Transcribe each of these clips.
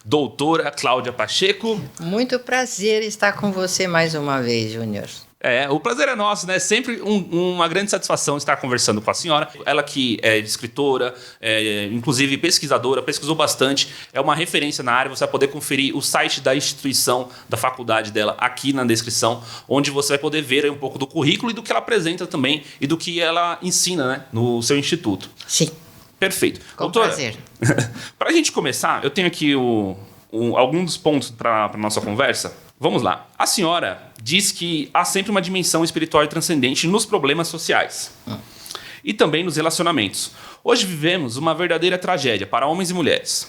doutora Cláudia Pacheco. Muito prazer estar com você mais uma vez, Júnior. O prazer é nosso, né? Sempre uma grande satisfação estar conversando com a senhora. Ela que é escritora, inclusive pesquisadora, pesquisou bastante, é uma referência na área. Você vai poder conferir o site da instituição, da faculdade dela, aqui na descrição, onde você vai poder ver aí um pouco do currículo e do que ela apresenta também e do que ela ensina, né, no seu instituto. Sim. Perfeito. Com doutora, prazer. para a gente começar, eu tenho aqui alguns dos pontos para a nossa conversa. Vamos lá. A senhora diz que há sempre uma dimensão espiritual e transcendente nos problemas sociais e também nos relacionamentos. Hoje vivemos uma verdadeira tragédia para homens e mulheres.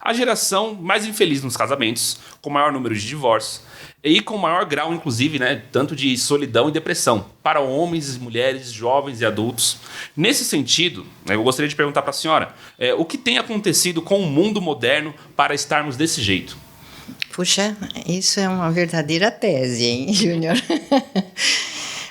A geração mais infeliz nos casamentos, com maior número de divórcios e com maior grau, inclusive, né, tanto de solidão e depressão para homens e mulheres, jovens e adultos. Nesse sentido, eu gostaria de perguntar para a senhora o que tem acontecido com o mundo moderno para estarmos desse jeito? Puxa, isso é uma verdadeira tese, hein, Júnior?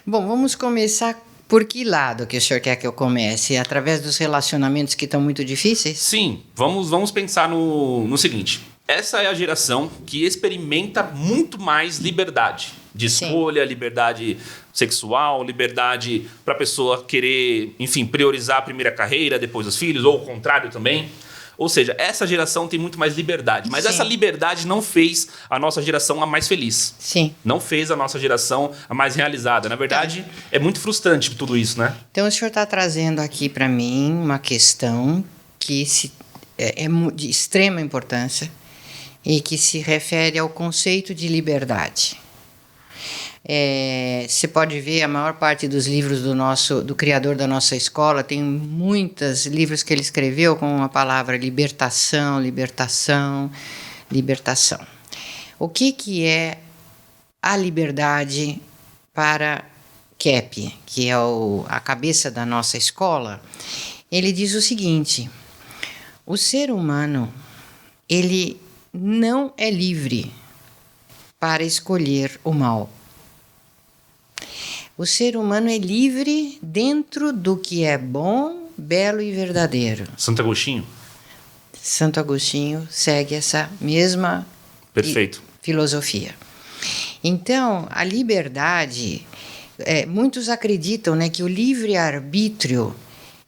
Bom, vamos começar por que lado que o senhor quer que eu comece? Através dos relacionamentos que estão muito difíceis? Sim, vamos pensar no seguinte. Essa é a geração que experimenta muito mais liberdade de escolha, sim, liberdade sexual, liberdade para a pessoa querer, enfim, priorizar a primeira carreira, depois os filhos, ou o contrário também. Ou seja, essa geração tem muito mais liberdade. Mas sim, essa liberdade não fez a nossa geração a mais feliz. Sim. Não fez a nossa geração a mais realizada. Na verdade, é muito frustrante tudo isso, né? Então, o senhor está trazendo aqui para mim uma questão que é de extrema importância e que se refere ao conceito de liberdade. Você pode ver, a maior parte dos livros do criador da nossa escola, tem muitos livros que ele escreveu com a palavra libertação, libertação, libertação. O que é a liberdade para Kepp, que é a cabeça da nossa escola? Ele diz o seguinte: o ser humano, ele não é livre para escolher o mal. O ser humano é livre dentro do que é bom, belo e verdadeiro. Santo Agostinho? Santo Agostinho segue essa mesma filosofia. Então, a liberdade, muitos acreditam, né, que o livre-arbítrio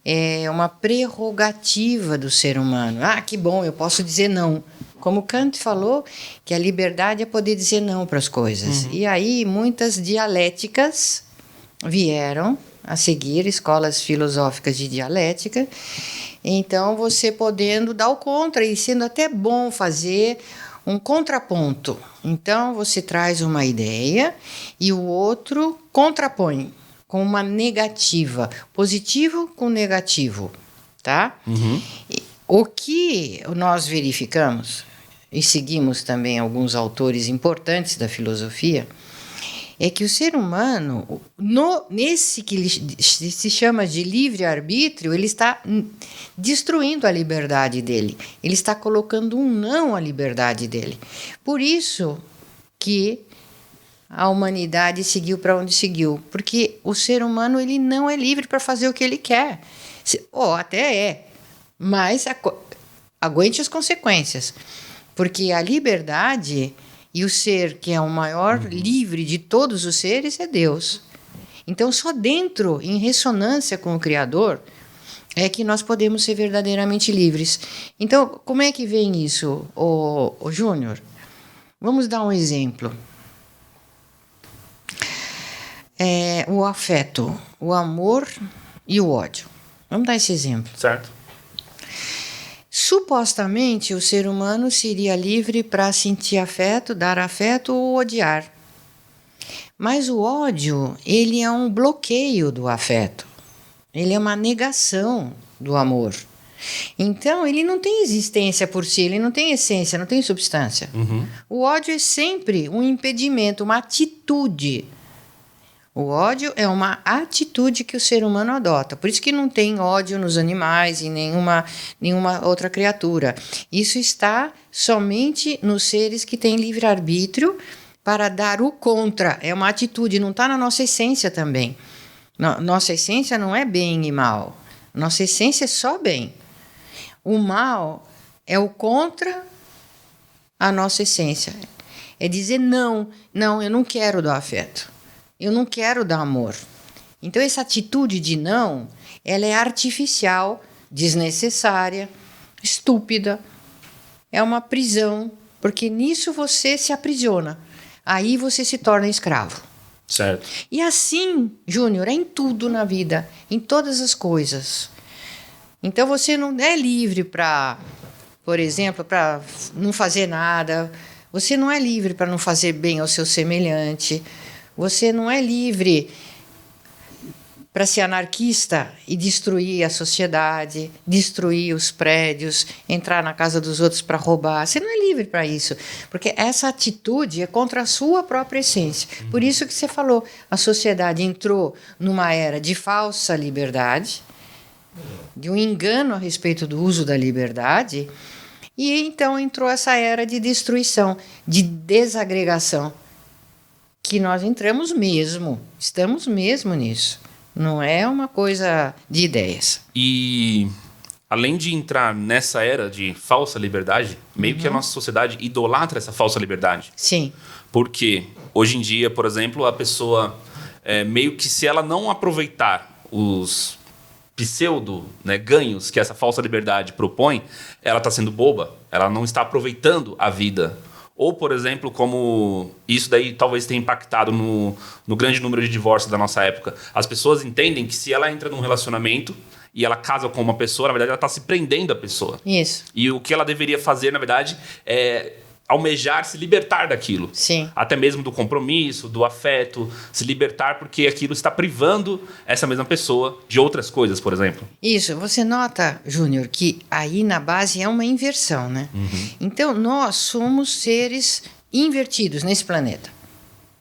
é uma prerrogativa do ser humano. Ah, que bom, eu posso dizer não. Como Kant falou, que a liberdade é poder dizer não para as coisas. Uhum. E aí, muitas dialéticas vieram a seguir, escolas filosóficas de dialética. Então, você podendo dar o contra e sendo até bom fazer um contraponto. Então, você traz uma ideia e o outro contrapõe com uma negativa, positivo com negativo, tá? Uhum. O que nós verificamos, e seguimos também alguns autores importantes da filosofia, é que o ser humano, nesse que se chama de livre-arbítrio, ele está destruindo a liberdade dele. Ele está colocando um não à liberdade dele. Por isso que a humanidade seguiu para onde seguiu. Porque o ser humano, ele não é livre para fazer o que ele quer. Até é, mas aguente as consequências. Porque a liberdade e o ser que é o maior livre de todos os seres é Deus. Então, só dentro, em ressonância com o Criador, é que nós podemos ser verdadeiramente livres. Então, como é que vem isso, ô Júnior? Vamos dar um exemplo. O afeto, o amor e o ódio. Vamos dar esse exemplo. Certo. Supostamente, o ser humano seria livre para sentir afeto, dar afeto ou odiar. Mas o ódio, ele é um bloqueio do afeto. Ele é uma negação do amor. Então, ele não tem existência por si, ele não tem essência, não tem substância. Uhum. O ódio é sempre um impedimento, uma atitude. O ódio é uma atitude que o ser humano adota. Por isso que não tem ódio nos animais e nenhuma outra criatura. Isso está somente nos seres que têm livre-arbítrio para dar o contra. É uma atitude, não está na nossa essência também. Nossa essência não é bem e mal. Nossa essência é só bem. O mal é o contra a nossa essência. É dizer não, eu não quero dar afeto. Eu não quero dar amor. Então, essa atitude de não, ela é artificial, desnecessária, estúpida. É uma prisão, porque nisso você se aprisiona. Aí você se torna escravo. Certo. E assim, Júnior, é em tudo na vida, em todas as coisas. Então você não é livre para, por exemplo, para não fazer nada. Você não é livre para não fazer bem ao seu semelhante. Você não é livre para ser anarquista e destruir a sociedade, destruir os prédios, entrar na casa dos outros para roubar. Você não é livre para isso, porque essa atitude é contra a sua própria essência. Por isso que você falou, a sociedade entrou numa era de falsa liberdade, de um engano a respeito do uso da liberdade, e então entrou essa era de destruição, de desagregação, que nós entramos mesmo, estamos mesmo nisso. Não é uma coisa de ideias. E além de entrar nessa era de falsa liberdade, meio que a nossa sociedade idolatra essa falsa liberdade. Sim. Porque hoje em dia, por exemplo, a pessoa, meio que se ela não aproveitar os pseudo, né, ganhos que essa falsa liberdade propõe, ela está sendo boba, ela não está aproveitando a vida. Ou, por exemplo, como isso daí talvez tenha impactado no grande número de divórcios da nossa época. As pessoas entendem que se ela entra num relacionamento e ela casa com uma pessoa, na verdade, ela está se prendendo à pessoa. Isso. E o que ela deveria fazer, na verdade, é almejar se libertar daquilo. Sim. Até mesmo do compromisso, do afeto, se libertar porque aquilo está privando essa mesma pessoa de outras coisas, por exemplo. Isso. Você nota, Júnior, que aí na base é uma inversão, né? Então, nós somos seres invertidos nesse planeta.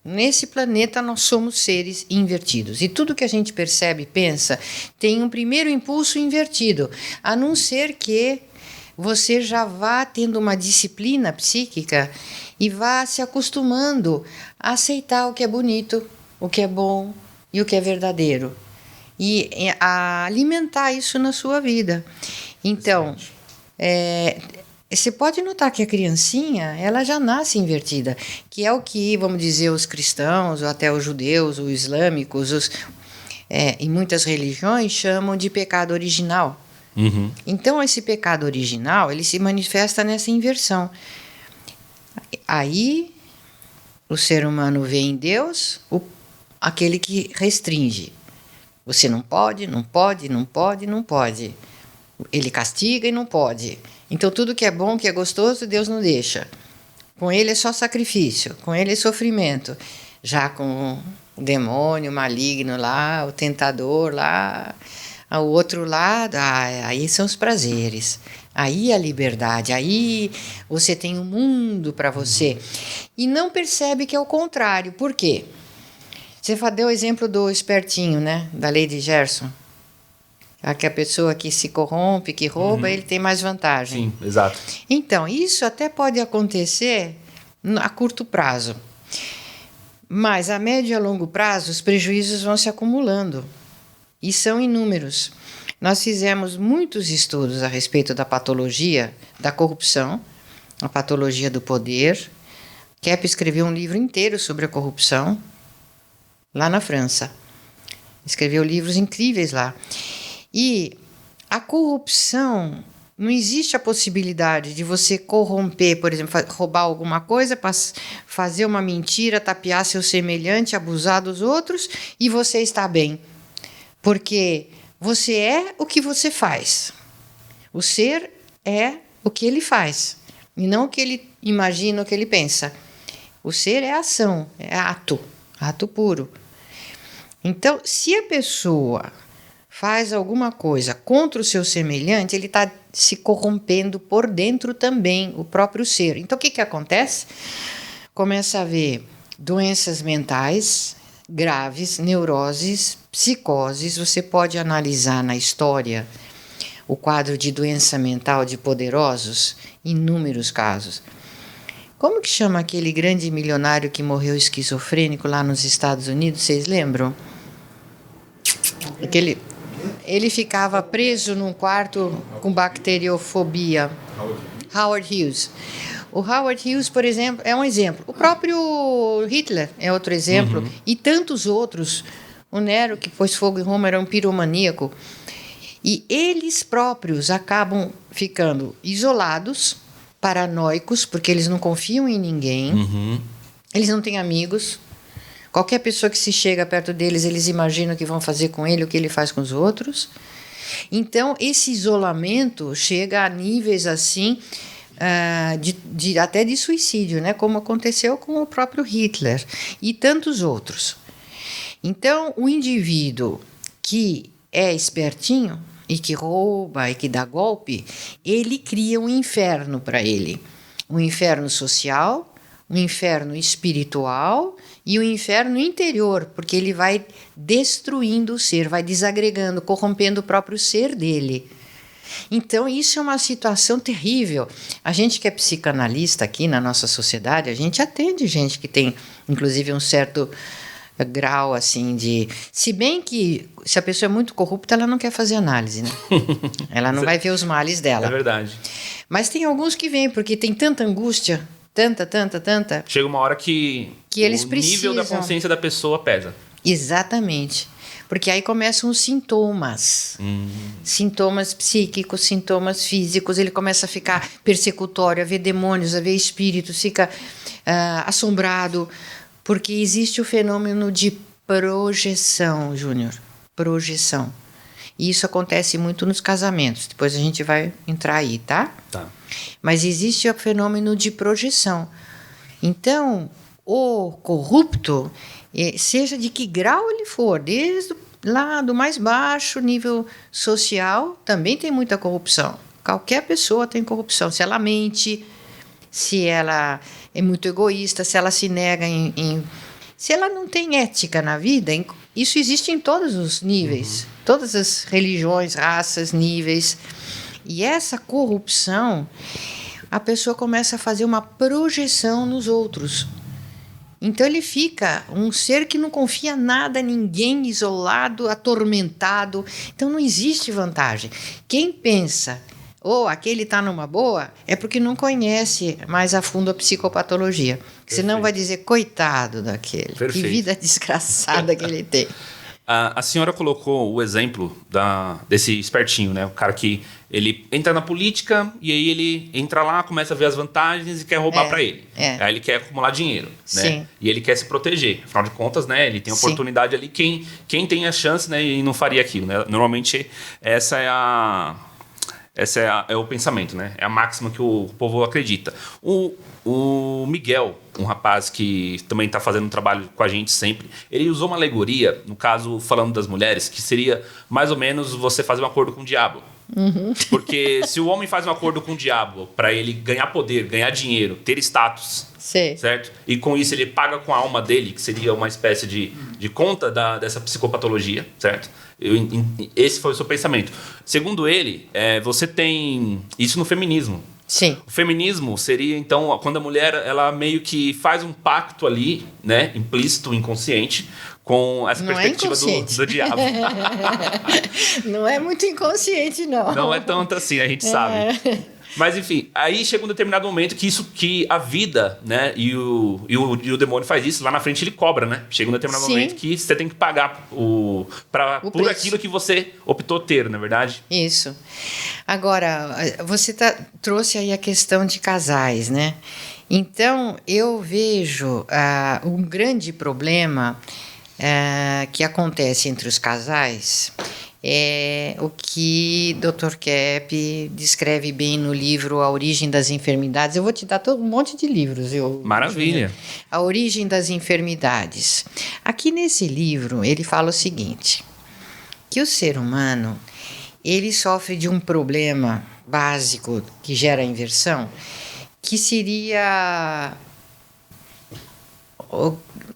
Nesse planeta, nós somos seres invertidos. E tudo que a gente percebe e pensa tem um primeiro impulso invertido, a não ser que você já vá tendo uma disciplina psíquica e vá se acostumando a aceitar o que é bonito, o que é bom e o que é verdadeiro. E a alimentar isso na sua vida. Então, você pode notar que a criancinha, ela já nasce invertida, que é o que, vamos dizer, os cristãos, ou até os judeus, os islâmicos, em muitas religiões chamam de pecado original. Então, esse pecado original, ele se manifesta nessa inversão. Aí, o ser humano vê em Deus aquele que restringe. Você não pode, não pode, não pode, não pode. Ele castiga e não pode. Então, tudo que é bom, que é gostoso, Deus não deixa. Com ele é só sacrifício, com ele é sofrimento. Já com o demônio maligno lá, o tentador lá, ao outro lado, aí são os prazeres. Aí a liberdade, aí você tem um mundo para você. E não percebe que é o contrário. Por quê? Você deu o exemplo do espertinho, né? Da lei de Gerson. Que a pessoa que se corrompe, que rouba, ele tem mais vantagem. Sim, exato. Então, isso até pode acontecer a curto prazo. Mas a médio e a longo prazo, os prejuízos vão se acumulando. E são inúmeros. Nós fizemos muitos estudos a respeito da patologia da corrupção, a patologia do poder. Kepp escreveu um livro inteiro sobre a corrupção, lá na França. Escreveu livros incríveis lá. E a corrupção, não existe a possibilidade de você corromper, por exemplo, roubar alguma coisa, fazer uma mentira, tapear seu semelhante, abusar dos outros e você está bem. Porque você é o que você faz. O ser é o que ele faz, e não o que ele imagina, o que ele pensa. O ser é ação, é ato puro. Então, se a pessoa faz alguma coisa contra o seu semelhante, ele está se corrompendo por dentro também, o próprio ser. Então, o que acontece? Começa a haver doenças mentais graves, neuroses, psicoses. Você pode analisar na história o quadro de doença mental de poderosos, inúmeros casos. Como que chama aquele grande milionário que morreu esquizofrênico lá nos Estados Unidos? Vocês lembram? Ele ficava preso num quarto com bacteriofobia. Howard Hughes. O Howard Hughes, por exemplo, é um exemplo. O próprio Hitler é outro exemplo. E tantos outros. O Nero, que pôs fogo em Roma, era um piromaníaco. E eles próprios acabam ficando isolados, paranoicos, porque eles não confiam em ninguém. Eles não têm amigos. Qualquer pessoa que se chega perto deles, eles imaginam que vão fazer com ele o que ele faz com os outros. Então, esse isolamento chega a níveis assim, até de suicídio, né? Como aconteceu com o próprio Hitler e tantos outros. Então, o indivíduo que é espertinho e que rouba e que dá golpe, ele cria um inferno para ele. Um inferno social, um inferno espiritual e um inferno interior, porque ele vai destruindo o ser, vai desagregando, corrompendo o próprio ser dele. Então, isso é uma situação terrível. A gente que é psicanalista aqui na nossa sociedade, a gente atende gente que tem, inclusive, um certo grau assim de... Se bem que, se a pessoa é muito corrupta, ela não quer fazer análise, né? Ela não vai ver os males dela. É verdade. Mas tem alguns que vêm, porque tem tanta angústia, tanta... Chega uma hora que eles o precisam. nível da consciência da pessoa pesa. Exatamente. Porque aí começam os sintomas. Sintomas psíquicos, sintomas físicos. Ele começa a ficar persecutório, a ver demônios, a ver espíritos, fica assombrado. Porque existe o fenômeno de projeção, Júnior. Projeção. E isso acontece muito nos casamentos. Depois a gente vai entrar aí, tá? Tá. Mas existe o fenômeno de projeção. Então, o corrupto, seja de que grau ele for, desde lá do mais baixo nível social, também tem muita corrupção. Qualquer pessoa tem corrupção. Se ela mente, se ela é muito egoísta, se ela se nega se ela não tem ética na vida, isso existe em todos os níveis, todas as religiões, raças, níveis. E essa corrupção, a pessoa começa a fazer uma projeção nos outros. Então ele fica um ser que não confia nada, ninguém, isolado, atormentado. Então não existe vantagem. Quem pensa, aquele está numa boa, é porque não conhece mais a fundo a psicopatologia. Perfeito. Senão vai dizer, coitado daquele, Perfeito. Que vida desgraçada que ele tem. A senhora colocou o exemplo desse espertinho, né? O cara que ele entra na política e aí ele entra lá, começa a ver as vantagens e quer roubar para ele. Aí ele quer acumular dinheiro, né? Sim. E ele quer se proteger. Afinal de contas, né? Ele tem oportunidade ali. Quem tem a chance, né? E não faria aquilo, né? Normalmente, esse é o pensamento, né? É a máxima que o povo acredita. O Miguel, um rapaz que também está fazendo um trabalho com a gente sempre, ele usou uma alegoria, no caso, falando das mulheres, que seria mais ou menos você fazer um acordo com o diabo. Porque se o homem faz um acordo com o diabo para ele ganhar poder, ganhar dinheiro, ter status, certo? E com isso ele paga com a alma dele, que seria uma espécie de conta dessa psicopatologia, certo? Esse foi o seu pensamento. Segundo ele, você tem isso no feminismo. Sim. O feminismo seria, então, quando a mulher ela meio que faz um pacto ali, né, implícito, inconsciente, com essa perspectiva do diabo. Não é muito inconsciente, não. Não é tanto assim, a gente sabe. Mas, enfim, aí chega um determinado momento que a vida, né, e o demônio faz isso, lá na frente ele cobra, né? Chega um determinado momento que você tem que pagar por aquilo que você optou ter, na verdade. Isso. Agora, você trouxe aí a questão de casais, né? Então, eu vejo um grande problema que acontece entre os casais é o que Dr. Kepp descreve bem no livro A Origem das Enfermidades. Eu vou te dar um monte de livros. Maravilha. A Origem das Enfermidades. Aqui nesse livro, ele fala o seguinte, que o ser humano, ele sofre de um problema básico que gera inversão, que seria,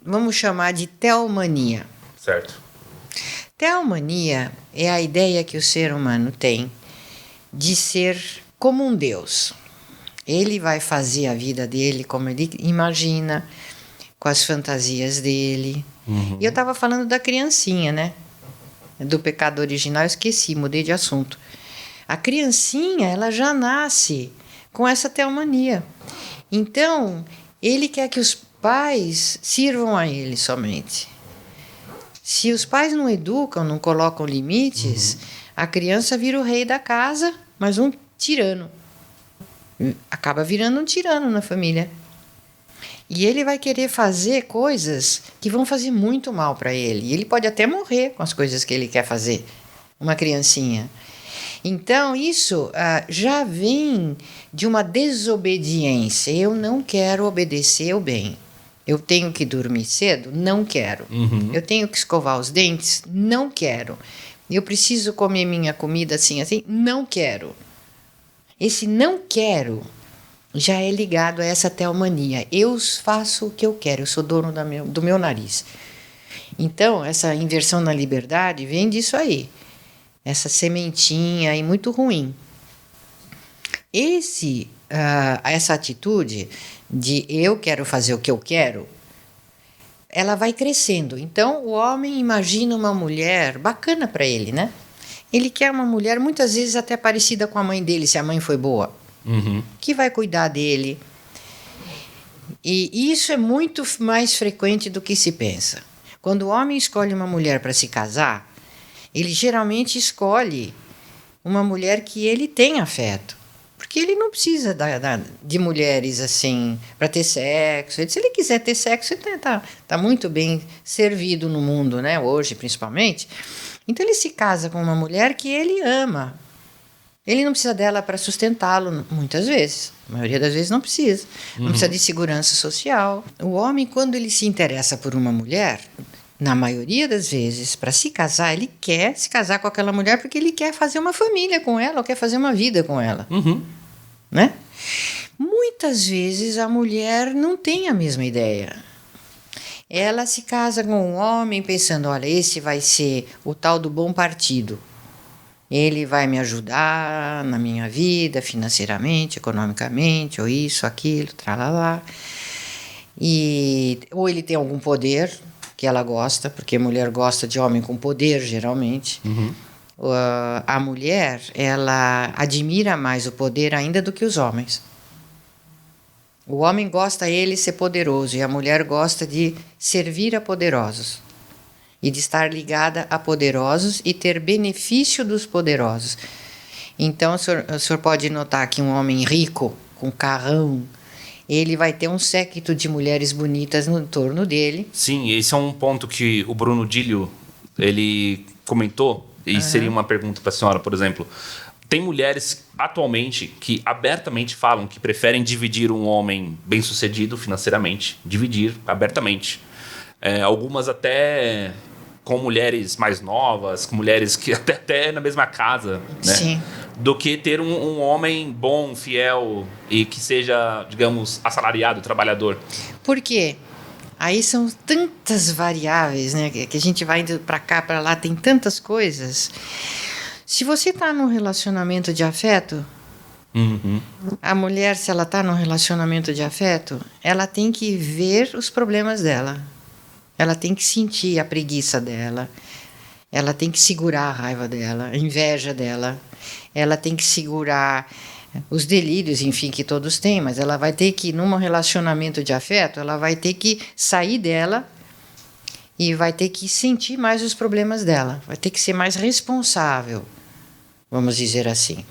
vamos chamar de teomania. Certo. Teomania é a ideia que o ser humano tem de ser como um Deus. Ele vai fazer a vida dele como ele imagina, com as fantasias dele. E eu estava falando da criancinha, né? Do pecado original, eu esqueci, mudei de assunto. A criancinha, ela já nasce com essa teomania. Então, ele quer que os pais sirvam a ele somente. Se os pais não educam, não colocam limites, a criança vira o rei da casa, mas um tirano. Acaba virando um tirano na família. E ele vai querer fazer coisas que vão fazer muito mal para ele. E ele pode até morrer com as coisas que ele quer fazer, uma criancinha. Então, isso já vem de uma desobediência. Eu não quero obedecer o bem. Eu tenho que dormir cedo? Não quero. Eu tenho que escovar os dentes? Não quero. Eu preciso comer minha comida assim, assim? Não quero. Esse não quero já é ligado a essa teomania. Eu faço o que eu quero, eu sou dono do meu nariz. Então, essa inversão na liberdade vem disso aí. Essa sementinha aí muito ruim. Essa atitude de eu quero fazer o que eu quero, ela vai crescendo. Então, o homem imagina uma mulher bacana para ele, né? Ele quer uma mulher, muitas vezes até parecida com a mãe dele, se a mãe foi boa, que vai cuidar dele. E isso é muito mais frequente do que se pensa. Quando o homem escolhe uma mulher para se casar, ele geralmente escolhe uma mulher que ele tem afeto. Porque ele não precisa de mulheres assim para ter sexo. Se ele quiser ter sexo, ele tá muito bem servido no mundo, né? Hoje, principalmente. Então ele se casa com uma mulher que ele ama. Ele não precisa dela para sustentá-lo, muitas vezes. A maioria das vezes não precisa. Não precisa de segurança social. O homem, quando ele se interessa por uma mulher, na maioria das vezes, para se casar, ele quer se casar com aquela mulher porque ele quer fazer uma família com ela, ou quer fazer uma vida com ela. Né? Muitas vezes a mulher não tem a mesma ideia. Ela se casa com um homem pensando, olha, esse vai ser o tal do bom partido. Ele vai me ajudar na minha vida, financeiramente, economicamente, ou isso, aquilo, tralalá. Ou ele tem algum poder que ela gosta, porque a mulher gosta de homem com poder, geralmente. A mulher, ela admira mais o poder ainda do que os homens. O homem gosta ele ser poderoso e a mulher gosta de servir a poderosos e de estar ligada a poderosos e ter benefício dos poderosos. Então, o senhor pode notar que um homem rico, com carrão, ele vai ter um séquito de mulheres bonitas no entorno dele. Sim, esse é um ponto que o Bruno Dílio, ele comentou, e seria uma pergunta para a senhora, por exemplo. Tem mulheres atualmente que abertamente falam que preferem dividir um homem bem-sucedido financeiramente, dividir abertamente. Algumas até com mulheres mais novas, com mulheres que até na mesma casa, né? Sim. Do que ter um homem bom, fiel e que seja, digamos, assalariado, trabalhador. Por quê? Aí são tantas variáveis, né? Que a gente vai indo para cá, para lá, tem tantas coisas. Se você está num relacionamento de afeto, a mulher, se ela está num relacionamento de afeto, ela tem que ver os problemas dela. Ela tem que sentir a preguiça dela. Ela tem que segurar a raiva dela, a inveja dela. Ela tem que segurar os delírios, enfim, que todos têm, mas ela vai ter que, num relacionamento de afeto, ela vai ter que sair dela e vai ter que sentir mais os problemas dela. Vai ter que ser mais responsável, vamos dizer assim.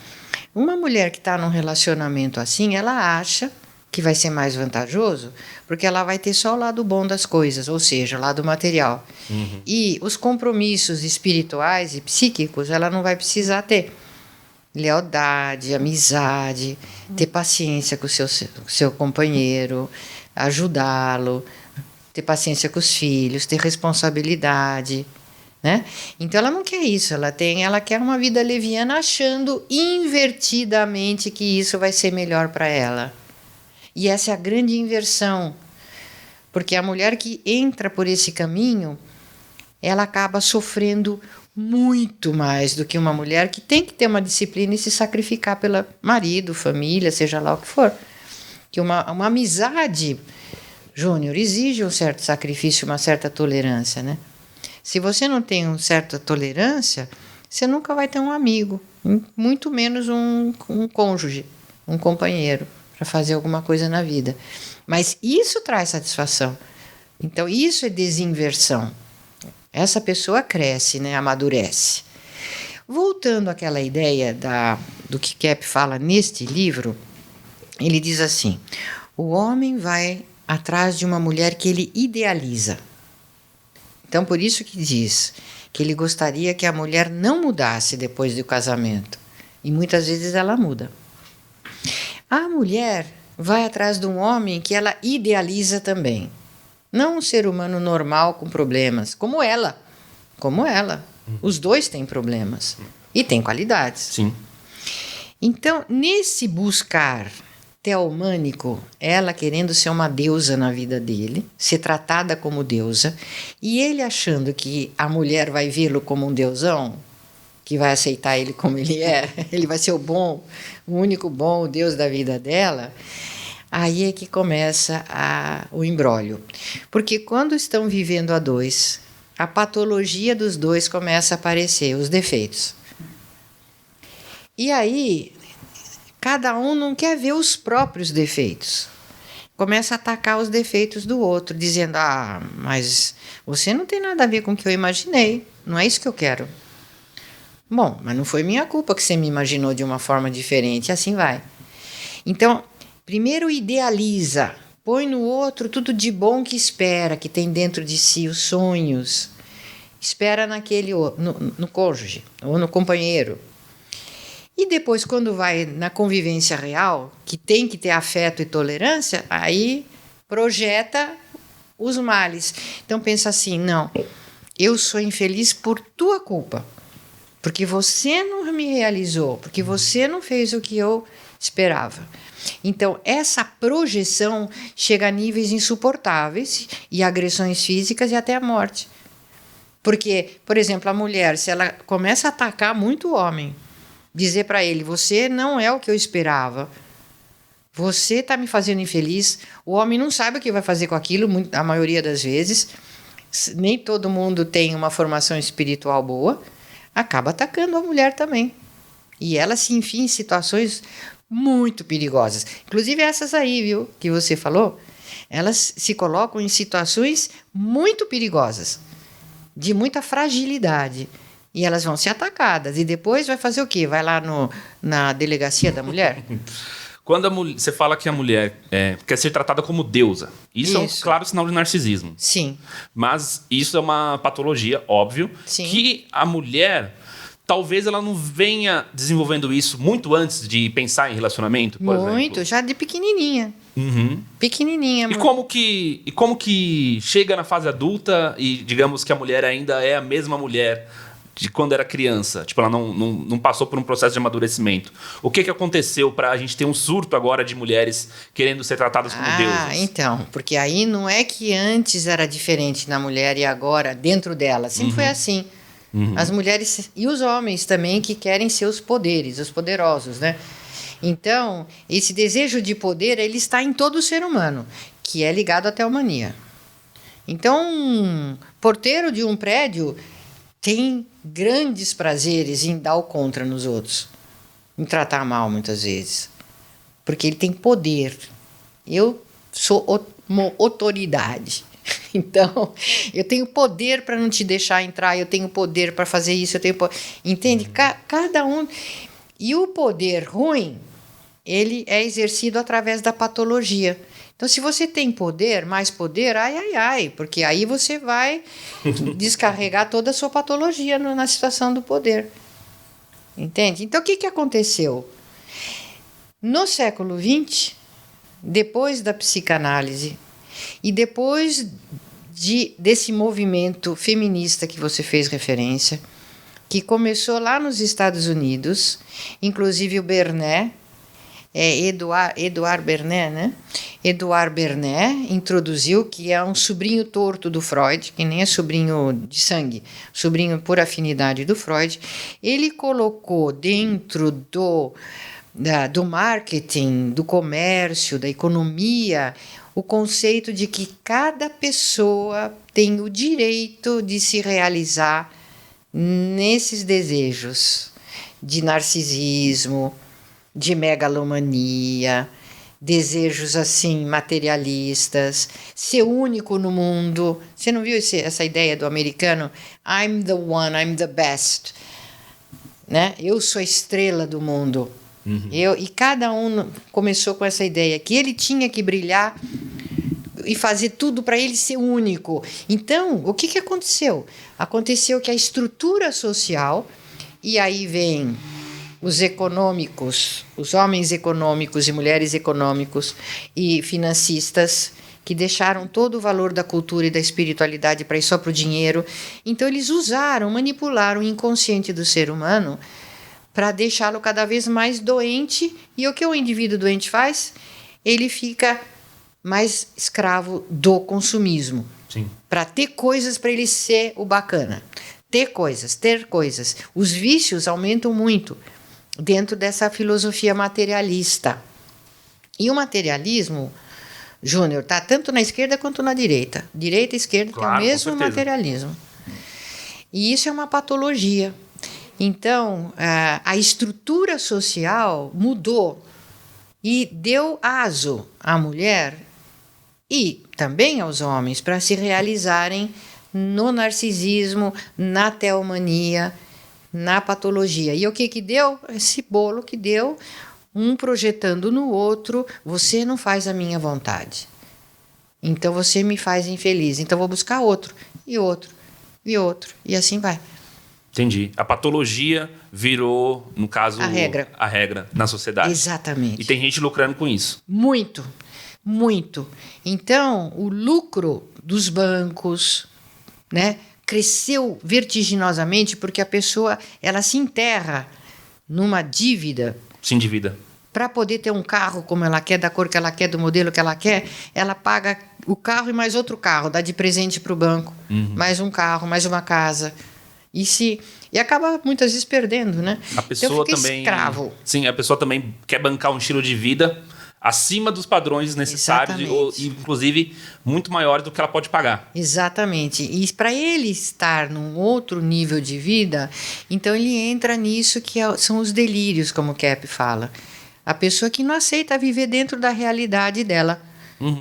Uma mulher que está num relacionamento assim, ela acha que vai ser mais vantajoso porque ela vai ter só o lado bom das coisas, ou seja, o lado material. E os compromissos espirituais e psíquicos ela não vai precisar ter. Lealdade, amizade, ter paciência com o seu companheiro, ajudá-lo, ter paciência com os filhos, ter responsabilidade, né? Então ela não quer isso, ela quer uma vida leviana achando invertidamente que isso vai ser melhor para ela. E essa é a grande inversão, porque a mulher que entra por esse caminho, ela acaba sofrendo muito mais do que uma mulher que tem que ter uma disciplina e se sacrificar pelo marido, família, seja lá o que for. Que uma amizade, Júnior, exige um certo sacrifício, uma certa tolerância, né? Se você não tem uma certa tolerância, você nunca vai ter um amigo, muito menos um cônjuge, um companheiro, para fazer alguma coisa na vida. Mas isso traz satisfação. Então, isso é desinversão. Essa pessoa cresce, né? Amadurece. Voltando àquela ideia do que Kepp fala neste livro, ele diz assim: o homem vai atrás de uma mulher que ele idealiza. Então, por isso que diz que ele gostaria que a mulher não mudasse depois do casamento. E muitas vezes ela muda. A mulher vai atrás de um homem que ela idealiza também. Não um ser humano normal com problemas, como ela. Como ela. Os dois têm problemas. E têm qualidades. Sim. Então, nesse buscar teomânico, ela querendo ser uma deusa na vida dele, ser tratada como deusa, e ele achando que a mulher vai vê-lo como um deusão, que vai aceitar ele como ele é, ele vai ser o bom, o único bom, o Deus da vida dela, aí é que começa o imbróglio. Porque quando estão vivendo a dois, a patologia dos dois começa a aparecer, os defeitos. E aí, cada um não quer ver os próprios defeitos. Começa a atacar os defeitos do outro, dizendo: ah, mas você não tem nada a ver com o que eu imaginei, não é isso que eu quero. Bom, mas não foi minha culpa que você me imaginou de uma forma diferente, e assim vai. Então, primeiro idealiza, põe no outro tudo de bom que espera, que tem dentro de si, os sonhos. Espera no cônjuge ou no companheiro. E depois, quando vai na convivência real, que tem que ter afeto e tolerância, aí projeta os males. Então pensa assim: não, eu sou infeliz por tua culpa, porque você não me realizou, porque você não fez o que eu esperava. Então, essa projeção chega a níveis insuportáveis e agressões físicas e até a morte. Porque, por exemplo, a mulher, se ela começa a atacar muito o homem, dizer para ele: você não é o que eu esperava, você está me fazendo infeliz. O homem não sabe o que vai fazer com aquilo, a maioria das vezes. Nem todo mundo tem uma formação espiritual boa. Acaba atacando a mulher também. E ela se enfia em situações muito perigosas. Inclusive essas aí, viu, que você falou, elas se colocam em situações muito perigosas, de muita fragilidade. E elas vão ser atacadas. E depois vai fazer o quê? Vai lá na delegacia da mulher? Quando você fala que a mulher quer ser tratada como deusa, isso é um claro sinal de narcisismo. Sim. Mas isso é uma patologia, óbvio, Sim. que a mulher, talvez ela não venha desenvolvendo isso muito antes de pensar em relacionamento, por exemplo. Muito, já de pequenininha. Uhum. Pequenininha. E como que chega na fase adulta e digamos que a mulher ainda é a mesma mulher de quando era criança? Tipo, ela não passou por um processo de amadurecimento. O que aconteceu para a gente ter um surto agora de mulheres querendo ser tratadas como deusas? Então, porque aí não é que antes era diferente na mulher e agora dentro dela. Sempre foi assim. As mulheres e os homens também que querem ser os poderes, os poderosos, né? Então, esse desejo de poder, ele está em todo ser humano, que é ligado à teomania. Então, um porteiro de um prédio tem grandes prazeres em dar o contra nos outros, em tratar mal muitas vezes, porque ele tem poder. Eu sou uma autoridade. Então, eu tenho poder para não te deixar entrar, eu tenho poder para fazer isso, eu tenho entende? Cada um. E o poder ruim, ele é exercido através da patologia. Então, se você tem poder, mais poder, porque aí você vai descarregar toda a sua patologia na situação do poder. Entende? Então, o que aconteceu? No século XX, depois da psicanálise e depois desse movimento feminista que você fez referência, que começou lá nos Estados Unidos, inclusive o Bernet, Edouard Bernet, né? Edouard Bernet introduziu, que é um sobrinho torto do Freud, que nem é sobrinho de sangue, sobrinho por afinidade do Freud. Ele colocou dentro do marketing, do comércio, da economia, o conceito de que cada pessoa tem o direito de se realizar nesses desejos de narcisismo, de megalomania, desejos assim materialistas, ser único no mundo. Você não viu essa ideia do americano? I'm the one, I'm the best, né? Eu sou a estrela do mundo. E cada um começou com essa ideia que ele tinha que brilhar e fazer tudo para ele ser único. Então, o que aconteceu? Aconteceu que a estrutura social, e aí vem os econômicos, os homens econômicos e mulheres econômicos e financistas, que deixaram todo o valor da cultura e da espiritualidade para ir só para o dinheiro. Então, eles manipularam o inconsciente do ser humano para deixá-lo cada vez mais doente. E o que o indivíduo doente faz? Ele fica mais escravo do consumismo. Para ter coisas para ele ser o bacana. Ter coisas. Os vícios aumentam muito dentro dessa filosofia materialista. E o materialismo, Júnior, está tanto na esquerda quanto na direita. Direita e esquerda, claro, tem o mesmo materialismo. E isso é uma patologia. Então, a estrutura social mudou e deu aso à mulher e também aos homens para se realizarem no narcisismo, na teomania, na patologia. E o que deu? Esse bolo que deu, um projetando no outro: você não faz a minha vontade, então você me faz infeliz, então vou buscar outro, e outro, e outro, e assim vai. Entendi. A patologia virou, no caso, a regra na sociedade. Exatamente. E tem gente lucrando com isso. Muito. Então, o lucro dos bancos, né, cresceu vertiginosamente porque a pessoa ela se enterra numa dívida. Se endivida. Para poder ter um carro como ela quer, da cor que ela quer, do modelo que ela quer, ela paga o carro e mais outro carro, dá de presente para o banco. Mais um carro, mais uma casa. E acaba muitas vezes perdendo, né? A pessoa então fica também escravo. Sim, a pessoa também quer bancar um estilo de vida acima dos padrões necessários, e inclusive muito maiores do que ela pode pagar. Exatamente. E para ele estar num outro nível de vida, então ele entra nisso que são os delírios, como o Kepp fala. A pessoa que não aceita viver dentro da realidade dela.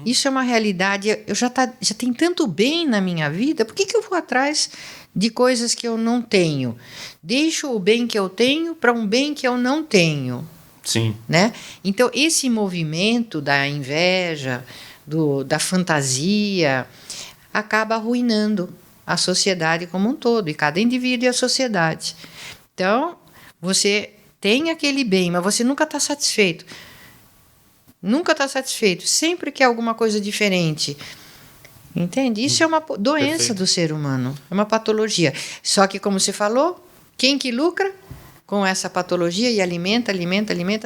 Isso é uma realidade. Eu já tenho tanto bem na minha vida, por que eu vou atrás de coisas que eu não tenho? Deixo o bem que eu tenho para um bem que eu não tenho. Sim. Né? Então, esse movimento da inveja, da fantasia, acaba arruinando a sociedade como um todo, e cada indivíduo e a sociedade. Então, você tem aquele bem, mas você nunca está satisfeito. Nunca está satisfeito. Sempre quer alguma coisa diferente. Entende? Isso é uma doença do ser humano. É uma patologia. Só que, como você falou, quem que lucra com essa patologia e alimenta?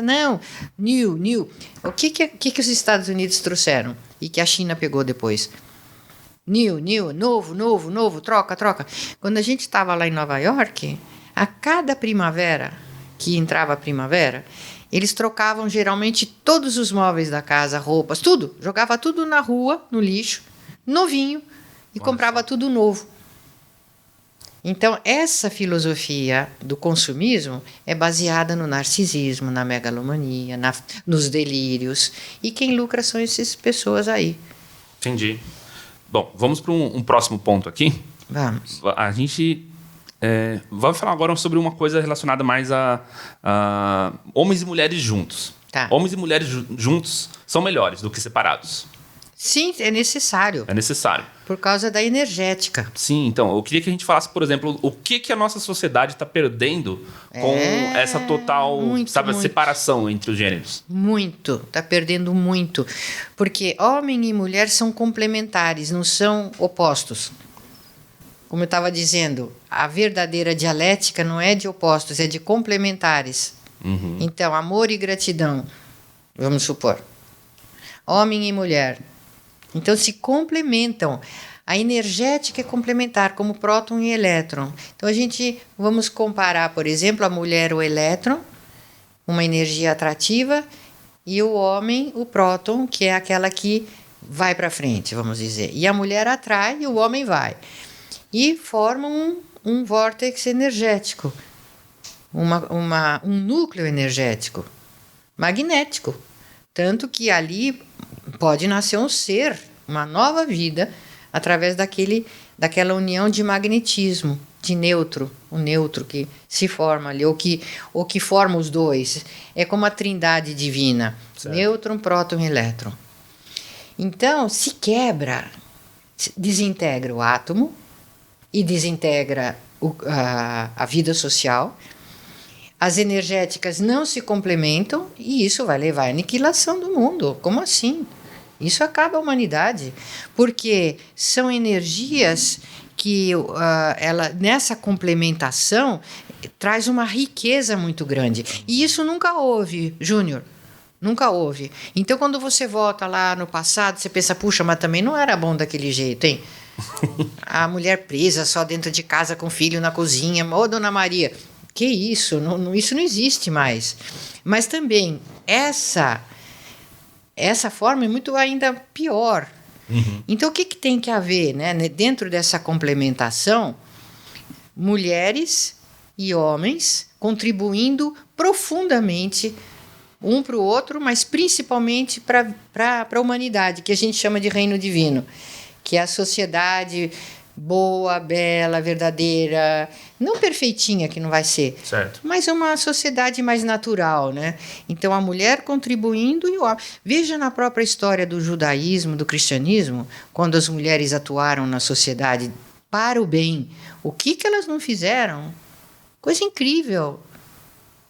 Não. New. O que os Estados Unidos trouxeram e que a China pegou depois? New, novo, troca. Quando a gente estava lá em Nova York, a cada primavera, que entrava a primavera, eles trocavam geralmente todos os móveis da casa, roupas, tudo. Jogava tudo na rua, no lixo, novinho, e comprava tudo novo. Então, essa filosofia do consumismo é baseada no narcisismo, na megalomania, nos delírios. E quem lucra são essas pessoas aí. Entendi. Bom, vamos para um próximo ponto aqui. Vamos. A gente vai falar agora sobre uma coisa relacionada mais a homens e mulheres juntos. Tá. Homens e mulheres juntos são melhores do que separados. Sim, é necessário. É necessário. Por causa da energética. Sim, então, eu queria que a gente falasse, por exemplo, o que a nossa sociedade está perdendo com essa total separação entre os gêneros. Muito, está perdendo muito. Porque homem e mulher são complementares, não são opostos. Como eu estava dizendo, a verdadeira dialética não é de opostos, é de complementares. Então, amor e gratidão, vamos supor. Homem e mulher. Então, se complementam. A energética é complementar, como próton e elétron. Então, vamos comparar, por exemplo, a mulher, o elétron, uma energia atrativa, e o homem, o próton, que é aquela que vai para frente, vamos dizer. E a mulher atrai e o homem vai. E formam um vórtice energético, um núcleo energético, magnético. Tanto que ali pode nascer um ser, uma nova vida, através daquela união de magnetismo, de nêutron, o nêutron que se forma ali, ou que forma os dois. É como a trindade divina, certo. Nêutron, próton e elétron. Então, se quebra, desintegra o átomo e desintegra a vida social. As energéticas não se complementam e isso vai levar à aniquilação do mundo. Como assim? Isso acaba a humanidade, porque são energias que ela, nessa complementação, traz uma riqueza muito grande. E isso nunca houve, Júnior. Nunca houve. Então, quando você volta lá no passado, você pensa, puxa, mas também não era bom daquele jeito, hein? A mulher presa só dentro de casa com o filho na cozinha. Ô, Dona Maria, que isso? Isso não existe mais. Mas também, essa forma é muito ainda pior. Uhum. Então, o que tem que haver, né? Dentro dessa complementação? Mulheres e homens contribuindo profundamente um para o outro, mas principalmente para a humanidade, que a gente chama de reino divino, que é a sociedade boa, bela, verdadeira, não perfeitinha, que não vai ser, certo. Mas uma sociedade mais natural, né? Então, a mulher contribuindo e o homem. Veja na própria história do judaísmo, do cristianismo, quando as mulheres atuaram na sociedade para o bem, o que elas não fizeram? Coisa incrível,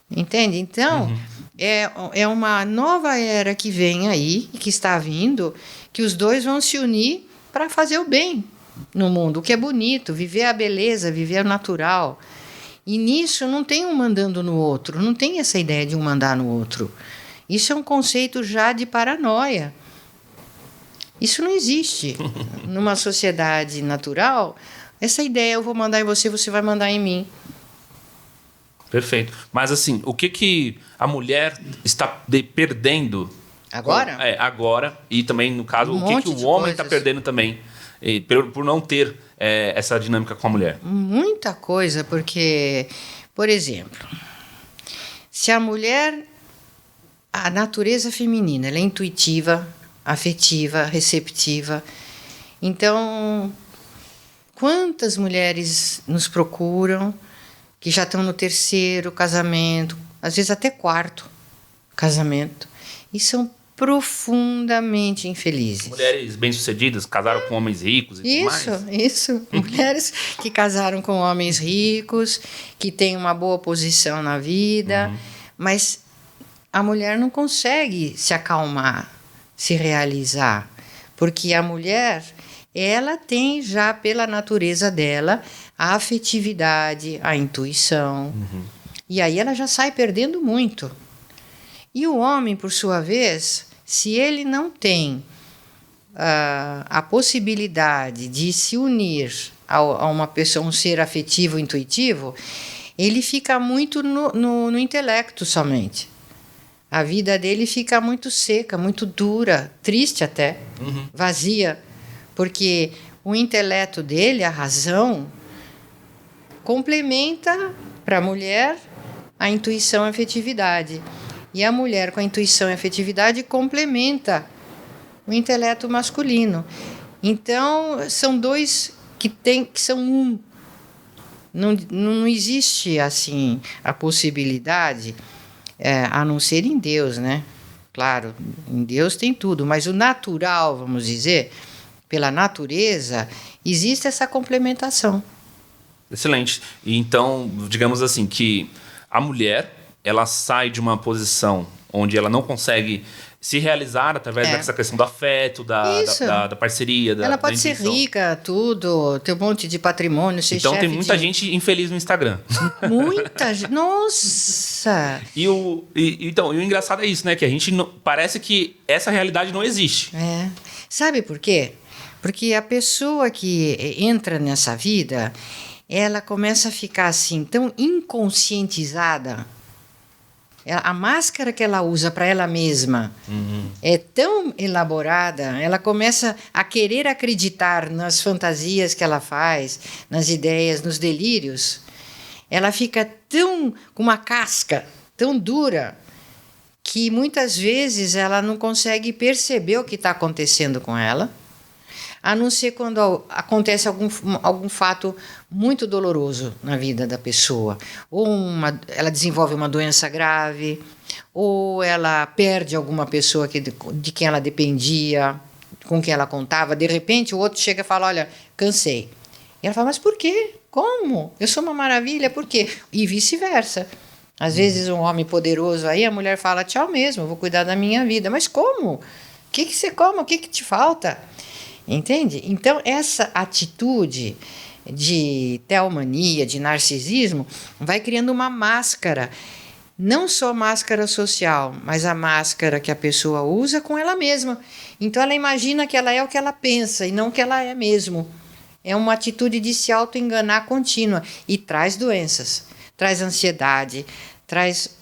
entende? Então, é uma nova era que vem aí, que está vindo, que os dois vão se unir para fazer o bem no mundo, o que é bonito, viver a beleza, viver o natural. E nisso não tem um mandando no outro, não tem essa ideia de um mandar no outro. Isso é um conceito já de paranoia. Isso não existe. Numa sociedade natural, essa ideia, eu vou mandar em você, você vai mandar em mim. Perfeito. Mas assim, o que a mulher está perdendo agora? Agora, e também, no caso, o que o homem está perdendo também, por não ter essa dinâmica com a mulher? Muita coisa, porque, por exemplo, se a mulher, a natureza feminina, ela é intuitiva, afetiva, receptiva. Então, quantas mulheres nos procuram que já estão no 3º casamento, às vezes até 4º casamento, e são profundamente infelizes. Mulheres bem-sucedidas, casaram com homens ricos e tudo mais. Isso. Mulheres que casaram com homens ricos, que têm uma boa posição na vida, mas a mulher não consegue se acalmar, se realizar, porque a mulher, ela tem já pela natureza dela a afetividade, a intuição, e aí ela já sai perdendo muito. E o homem, por sua vez, se ele não tem a possibilidade de se unir a uma pessoa, um ser afetivo, intuitivo, ele fica muito no intelecto somente. A vida dele fica muito seca, muito dura, triste até, vazia, porque o intelecto dele, a razão, complementa para a mulher a intuição e a afetividade. E a mulher, com a intuição e a afetividade, complementa o intelecto masculino. Então, são dois que são um. Não existe, assim, a possibilidade, a não ser em Deus, né? Claro, em Deus tem tudo, mas o natural, vamos dizer, pela natureza, existe essa complementação. Excelente. E então, digamos assim, que a mulher, ela sai de uma posição onde ela não consegue se realizar através dessa questão do afeto, da parceria, ela pode ser rica, tudo, ter um monte de patrimônio, ser então chefe tem muita gente infeliz no Instagram. Muita gente, nossa! E o engraçado é isso, né? Que a gente parece que essa realidade não existe. Sabe por quê? Porque a pessoa que entra nessa vida, ela começa a ficar assim tão inconscientizada. A máscara que ela usa para ela mesma é tão elaborada, ela começa a querer acreditar nas fantasias que ela faz, nas ideias, nos delírios. Ela fica com uma casca tão dura que muitas vezes ela não consegue perceber o que está acontecendo com ela, a não ser quando acontece algum fato muito doloroso na vida da pessoa. Ou ela desenvolve uma doença grave, ou ela perde alguma pessoa de quem ela dependia, com quem ela contava. De repente, o outro chega e fala, olha, cansei. E ela fala, mas por quê? Como? Eu sou uma maravilha, por quê? E vice-versa. Às vezes um homem poderoso aí, a mulher fala, tchau mesmo, eu vou cuidar da minha vida. Mas como? O que você come? O que te falta? Entende? Então, essa atitude de teomania, de narcisismo, vai criando uma máscara. Não só máscara social, mas a máscara que a pessoa usa com ela mesma. Então, ela imagina que ela é o que ela pensa e não o que ela é mesmo. É uma atitude de se auto-enganar contínua e traz doenças. Traz ansiedade, traz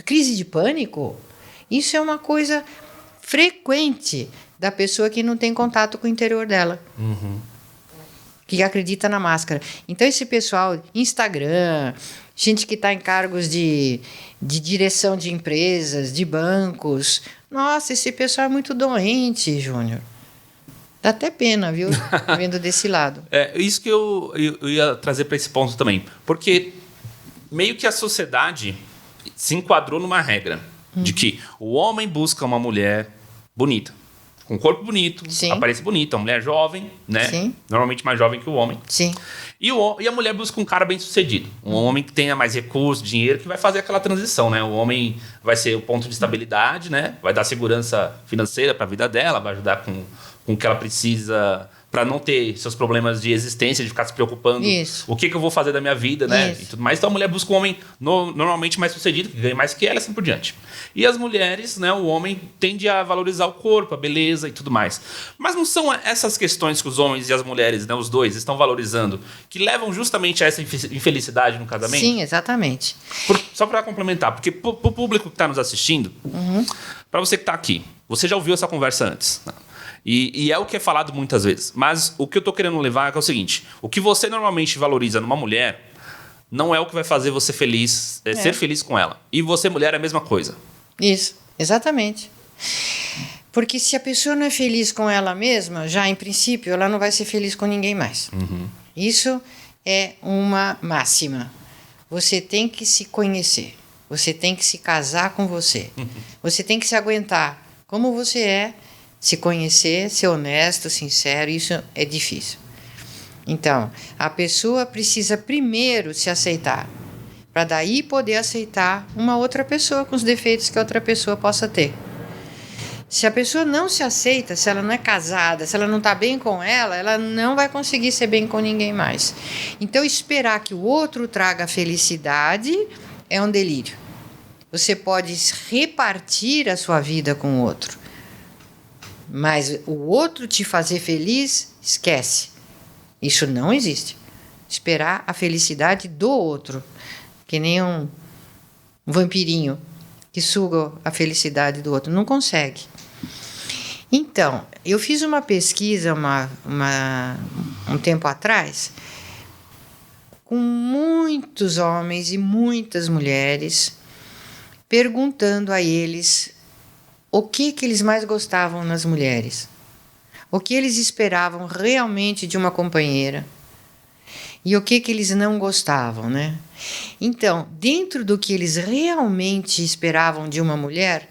crise de pânico. Isso é uma coisa frequente da pessoa que não tem contato com o interior dela. Que acredita na máscara. Então, esse pessoal, Instagram, gente que está em cargos de direção de empresas, de bancos. Nossa, esse pessoal é muito doente, Júnior. Dá até pena, viu? Vendo desse lado. É isso que eu ia trazer para esse ponto também. Porque meio que a sociedade se enquadrou numa regra de que o homem busca uma mulher bonita, com corpo bonito, Sim. aparência bonita, uma mulher jovem, né? Sim. Normalmente mais jovem que o homem. Sim. E a mulher busca um cara bem sucedido. Um homem que tenha mais recursos, dinheiro, que vai fazer aquela transição, né? O homem vai ser o ponto de estabilidade, né? Vai dar segurança financeira para a vida dela, vai ajudar com o que ela precisa para não ter seus problemas de existência, de ficar se preocupando. Isso. O que eu vou fazer da minha vida, né? Isso. E tudo mais. Então a mulher busca um homem normalmente mais sucedido, que ganha mais que ela, assim por diante. E as mulheres, né? O homem tende a valorizar o corpo, a beleza e tudo mais. Mas não são essas questões que os homens e as mulheres, né? Os dois estão valorizando, que levam justamente a essa infelicidade no casamento? Sim, exatamente. Só para complementar, porque pro público que está nos assistindo, para você que está aqui, você já ouviu essa conversa antes, né? E é o que é falado muitas vezes. Mas o que eu estou querendo levar é o seguinte: o que você normalmente valoriza numa mulher não é o que vai fazer você feliz, ser feliz com ela. E você, mulher, é a mesma coisa. Isso, exatamente. Porque se a pessoa não é feliz com ela mesma, já em princípio, ela não vai ser feliz com ninguém mais. Isso é uma máxima. Você tem que se conhecer. Você tem que se casar com você. Você tem que se aguentar como você é, se conhecer, ser honesto, sincero. Isso é difícil. Então, a pessoa precisa primeiro se aceitar, para daí poder aceitar uma outra pessoa com os defeitos que a outra pessoa possa ter. Se a pessoa não se aceita, se ela não é casada, se ela não está bem com ela não vai conseguir ser bem com ninguém mais. Então, esperar que o outro traga felicidade é um delírio. Você pode repartir a sua vida com o outro, mas o outro te fazer feliz, esquece. Isso não existe. Esperar a felicidade do outro, que nem um vampirinho que suga a felicidade do outro. Não consegue. Então, eu fiz uma pesquisa um tempo atrás com muitos homens e muitas mulheres, perguntando a eles o que eles mais gostavam nas mulheres, o que eles esperavam realmente de uma companheira e o que eles não gostavam, né? Então, dentro do que eles realmente esperavam de uma mulher,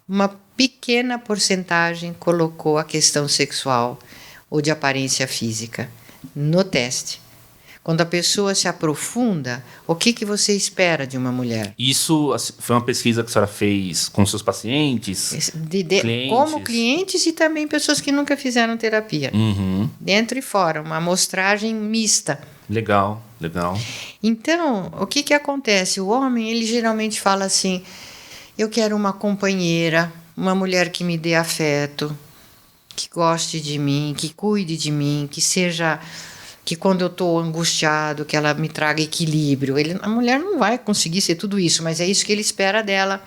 uma pequena porcentagem colocou a questão sexual ou de aparência física no teste. Quando a pessoa se aprofunda, o que você espera de uma mulher? Isso foi uma pesquisa que a senhora fez com seus pacientes? Clientes? Como clientes e também pessoas que nunca fizeram terapia. Dentro e fora, uma amostragem mista. Legal, legal. Então, o que acontece? O homem, ele geralmente fala assim: eu quero uma companheira, uma mulher que me dê afeto, que goste de mim, que cuide de mim, que seja... que quando eu estou angustiado, que ela me traga equilíbrio. A mulher não vai conseguir ser tudo isso, mas é isso que ele espera dela.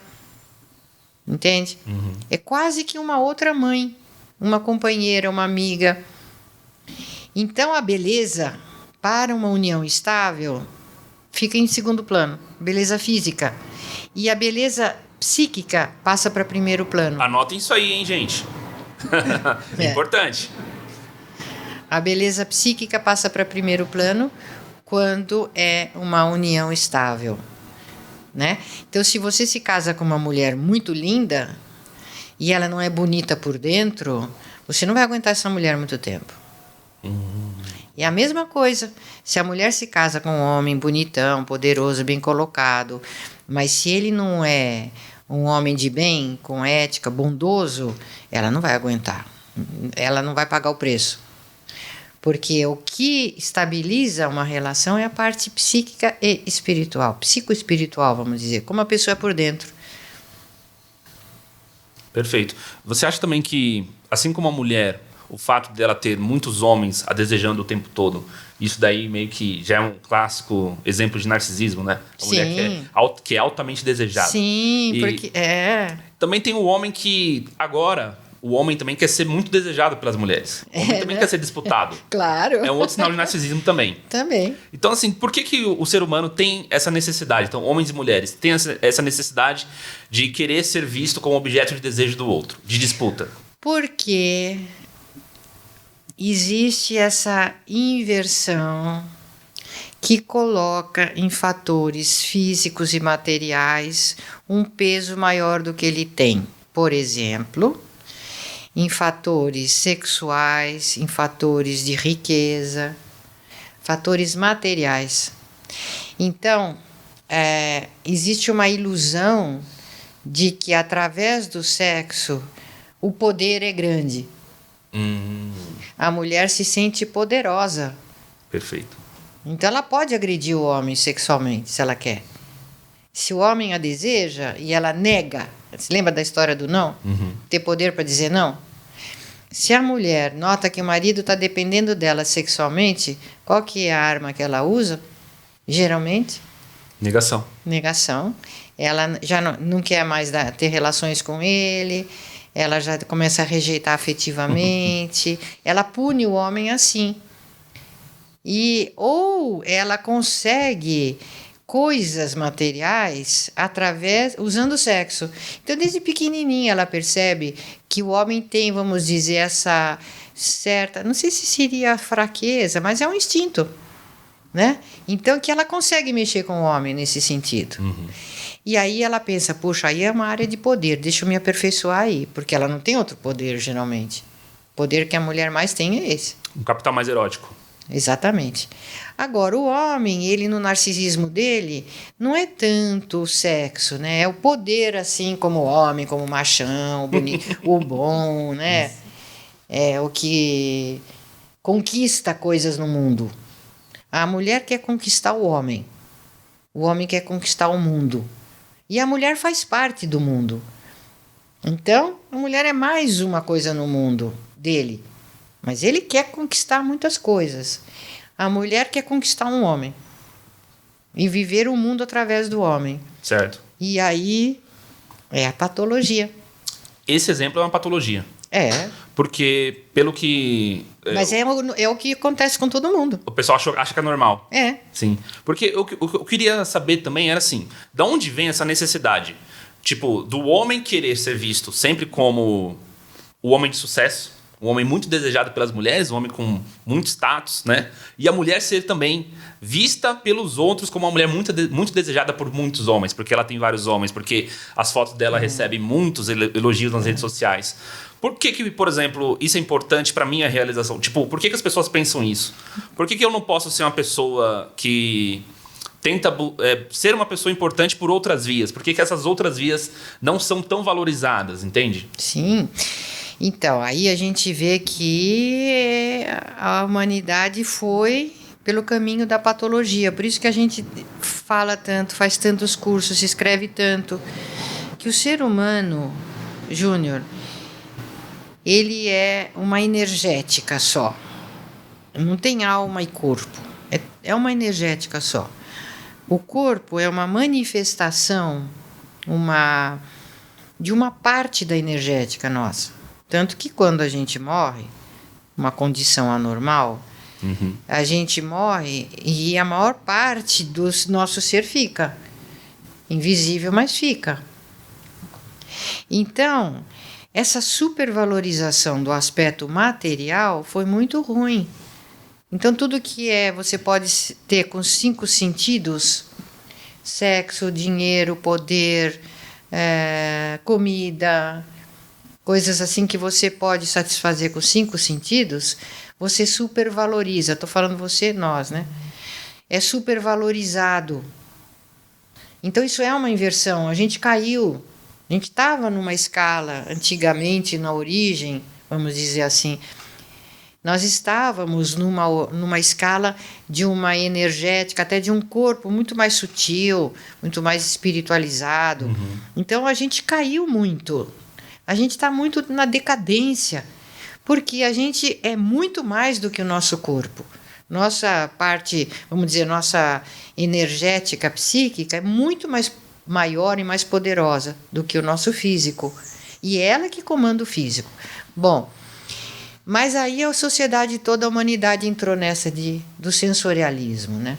Entende? É quase que uma outra mãe, uma companheira, uma amiga. Então, a beleza, para uma união estável, fica em segundo plano. Beleza física. E a beleza psíquica passa para primeiro plano. Anotem isso aí, hein, gente? É importante. A beleza psíquica passa para primeiro plano quando é uma união estável, né? Então, se você se casa com uma mulher muito linda e ela não é bonita por dentro, você não vai aguentar essa mulher muito tempo. E a mesma coisa, se a mulher se casa com um homem bonitão, poderoso, bem colocado, mas se ele não é um homem de bem, com ética, bondoso, ela não vai aguentar. Ela não vai pagar o preço. Porque o que estabiliza uma relação é a parte psíquica e espiritual, psicoespiritual, vamos dizer, como a pessoa é por dentro. Perfeito. Você acha também que, assim como a mulher, o fato dela ter muitos homens a desejando o tempo todo, isso daí meio que já é um clássico exemplo de narcisismo, né? A mulher que é altamente desejada. Sim, porque Também tem o homem que agora... O homem também quer ser muito desejado pelas mulheres. O homem também quer ser disputado. Claro. É um outro sinal de narcisismo também. Também. Então, assim, por que o ser humano tem essa necessidade? Então, homens e mulheres têm essa necessidade de querer ser visto como objeto de desejo do outro, de disputa. Porque existe essa inversão que coloca em fatores físicos e materiais um peso maior do que ele tem. Por exemplo, em fatores sexuais, em fatores de riqueza, fatores materiais. Então, existe uma ilusão de que através do sexo o poder é grande. A mulher se sente poderosa. Perfeito. Então ela pode agredir o homem sexualmente, se ela quer. Se o homem a deseja e ela nega, você lembra da história do não? Ter poder para dizer não? Se a mulher nota que o marido está dependendo dela sexualmente, qual que é a arma que ela usa? Geralmente? Negação. Negação. Ela já não quer mais ter relações com ele, ela já começa a rejeitar afetivamente, ela pune o homem assim. Ou ela consegue coisas materiais usando o sexo. Então, desde pequenininha ela percebe que o homem tem, vamos dizer, essa certa, não sei se seria fraqueza, mas é um instinto, né? Então, que ela consegue mexer com o homem nesse sentido. E aí ela pensa, puxa, aí é uma área de poder, deixa eu me aperfeiçoar aí, porque ela não tem outro poder, geralmente. O poder que a mulher mais tem é esse. Um capital mais erótico. Exatamente. Agora, o homem, ele no narcisismo dele, não é tanto o sexo, né? É o poder, assim, como homem, como machão, o bom, né? É o que conquista coisas no mundo. A mulher quer conquistar o homem quer conquistar o mundo. E a mulher faz parte do mundo. Então, a mulher é mais uma coisa no mundo dele. Mas ele quer conquistar muitas coisas. A mulher quer conquistar um homem. E viver o mundo através do homem. Certo. E aí é a patologia. Esse exemplo é uma patologia. É. Porque, pelo que... Mas é o que acontece com todo mundo. O pessoal acha que é normal. É. Sim. Porque o que eu queria saber também era assim, de onde vem essa necessidade? Tipo, do homem querer ser visto sempre como o homem de sucesso, um homem muito desejado pelas mulheres, um homem com muito status, né? E a mulher ser também vista pelos outros como uma mulher muito desejada por muitos homens, porque ela tem vários homens, porque as fotos dela recebem muitos elogios nas redes sociais. Por que, por exemplo, isso é importante para minha realização? Tipo, por que as pessoas pensam isso? Por que eu não posso ser uma pessoa que tenta ser uma pessoa importante por outras vias? Por que essas outras vias não são tão valorizadas, entende? Sim. Então, aí a gente vê que a humanidade foi pelo caminho da patologia. Por isso que a gente fala tanto, faz tantos cursos, se escreve tanto. Que o ser humano, Júnior, ele é uma energética só. Não tem alma e corpo. É uma energética só. O corpo é uma manifestação de uma parte da energética nossa. Tanto que quando a gente morre, uma condição anormal, a gente morre e a maior parte do nosso ser fica. Invisível, mas fica. Então, essa supervalorização do aspecto material foi muito ruim. Então, tudo que você pode ter com 5 sentidos, sexo, dinheiro, poder, comida, coisas assim que você pode satisfazer com 5 sentidos, você supervaloriza. Estou falando você, nós, né? É supervalorizado. Então, isso é uma inversão. A gente caiu. A gente estava numa escala, antigamente, na origem, vamos dizer assim, nós estávamos numa escala de uma energética, até de um corpo muito mais sutil, muito mais espiritualizado. Uhum. Então, a gente caiu muito. A gente está muito na decadência, porque a gente é muito mais do que o nosso corpo. Nossa parte, vamos dizer, nossa energética psíquica é muito mais maior e mais poderosa do que o nosso físico. E ela que comanda o físico. Bom, mas aí a sociedade toda, a humanidade entrou nessa do sensorialismo, né?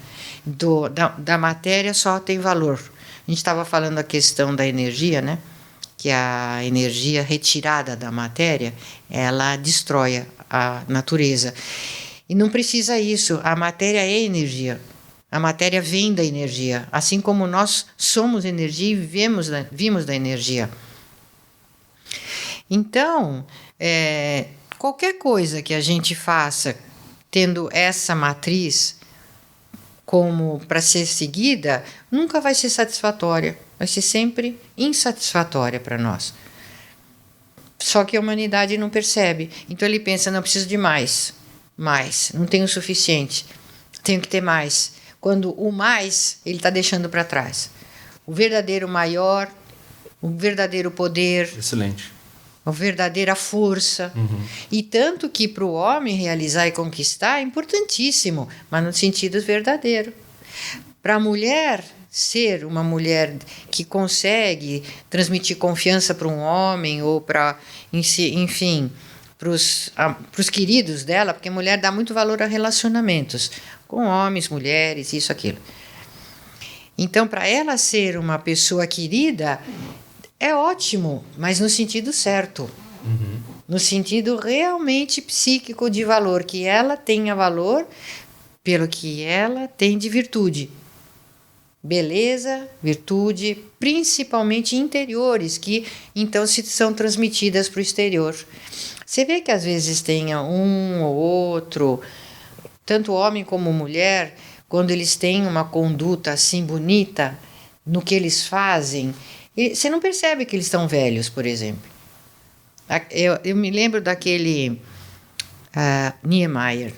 Da matéria só tem valor. A gente estava falando a questão da energia, né? Que a energia retirada da matéria, ela destrói a natureza. E não precisa isso, a matéria é energia. A matéria vem da energia, assim como nós somos energia e vimos da energia. Então, qualquer coisa que a gente faça tendo essa matriz como para ser seguida, nunca vai ser satisfatória, vai ser sempre insatisfatória para nós. Só que a humanidade não percebe. Então ele pensa, não, preciso de mais, não tenho o suficiente, tenho que ter mais. Quando o mais, ele está deixando para trás. O verdadeiro maior, o verdadeiro poder. Excelente. A verdadeira força. Uhum. E tanto que para o homem realizar e conquistar é importantíssimo, mas no sentido verdadeiro. Para a mulher ser uma mulher que consegue transmitir confiança para um homem ou para, enfim, para os queridos dela, porque a mulher dá muito valor a relacionamentos com homens, mulheres, isso, aquilo. Então, para ela ser uma pessoa querida, é ótimo, mas no sentido certo. Uhum. No sentido realmente psíquico de valor, que ela tenha valor pelo que ela tem de virtude. Beleza, virtude, principalmente interiores, que então são transmitidas para o exterior. Você vê que às vezes tenha um ou outro, tanto homem como mulher, quando eles têm uma conduta assim bonita no que eles fazem, você não percebe que eles estão velhos, por exemplo. Eu me lembro daquele Niemeyer.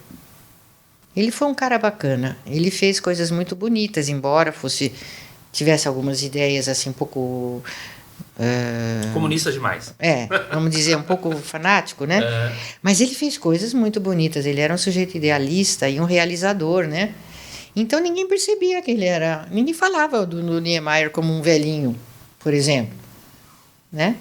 Ele foi um cara bacana. Ele fez coisas muito bonitas, embora tivesse algumas ideias assim um pouco comunista demais. Vamos dizer, um pouco fanático, né? Mas ele fez coisas muito bonitas. Ele era um sujeito idealista e um realizador, né? Então ninguém percebia que ele era... Ninguém falava do Niemeyer como um velhinho, por exemplo, né?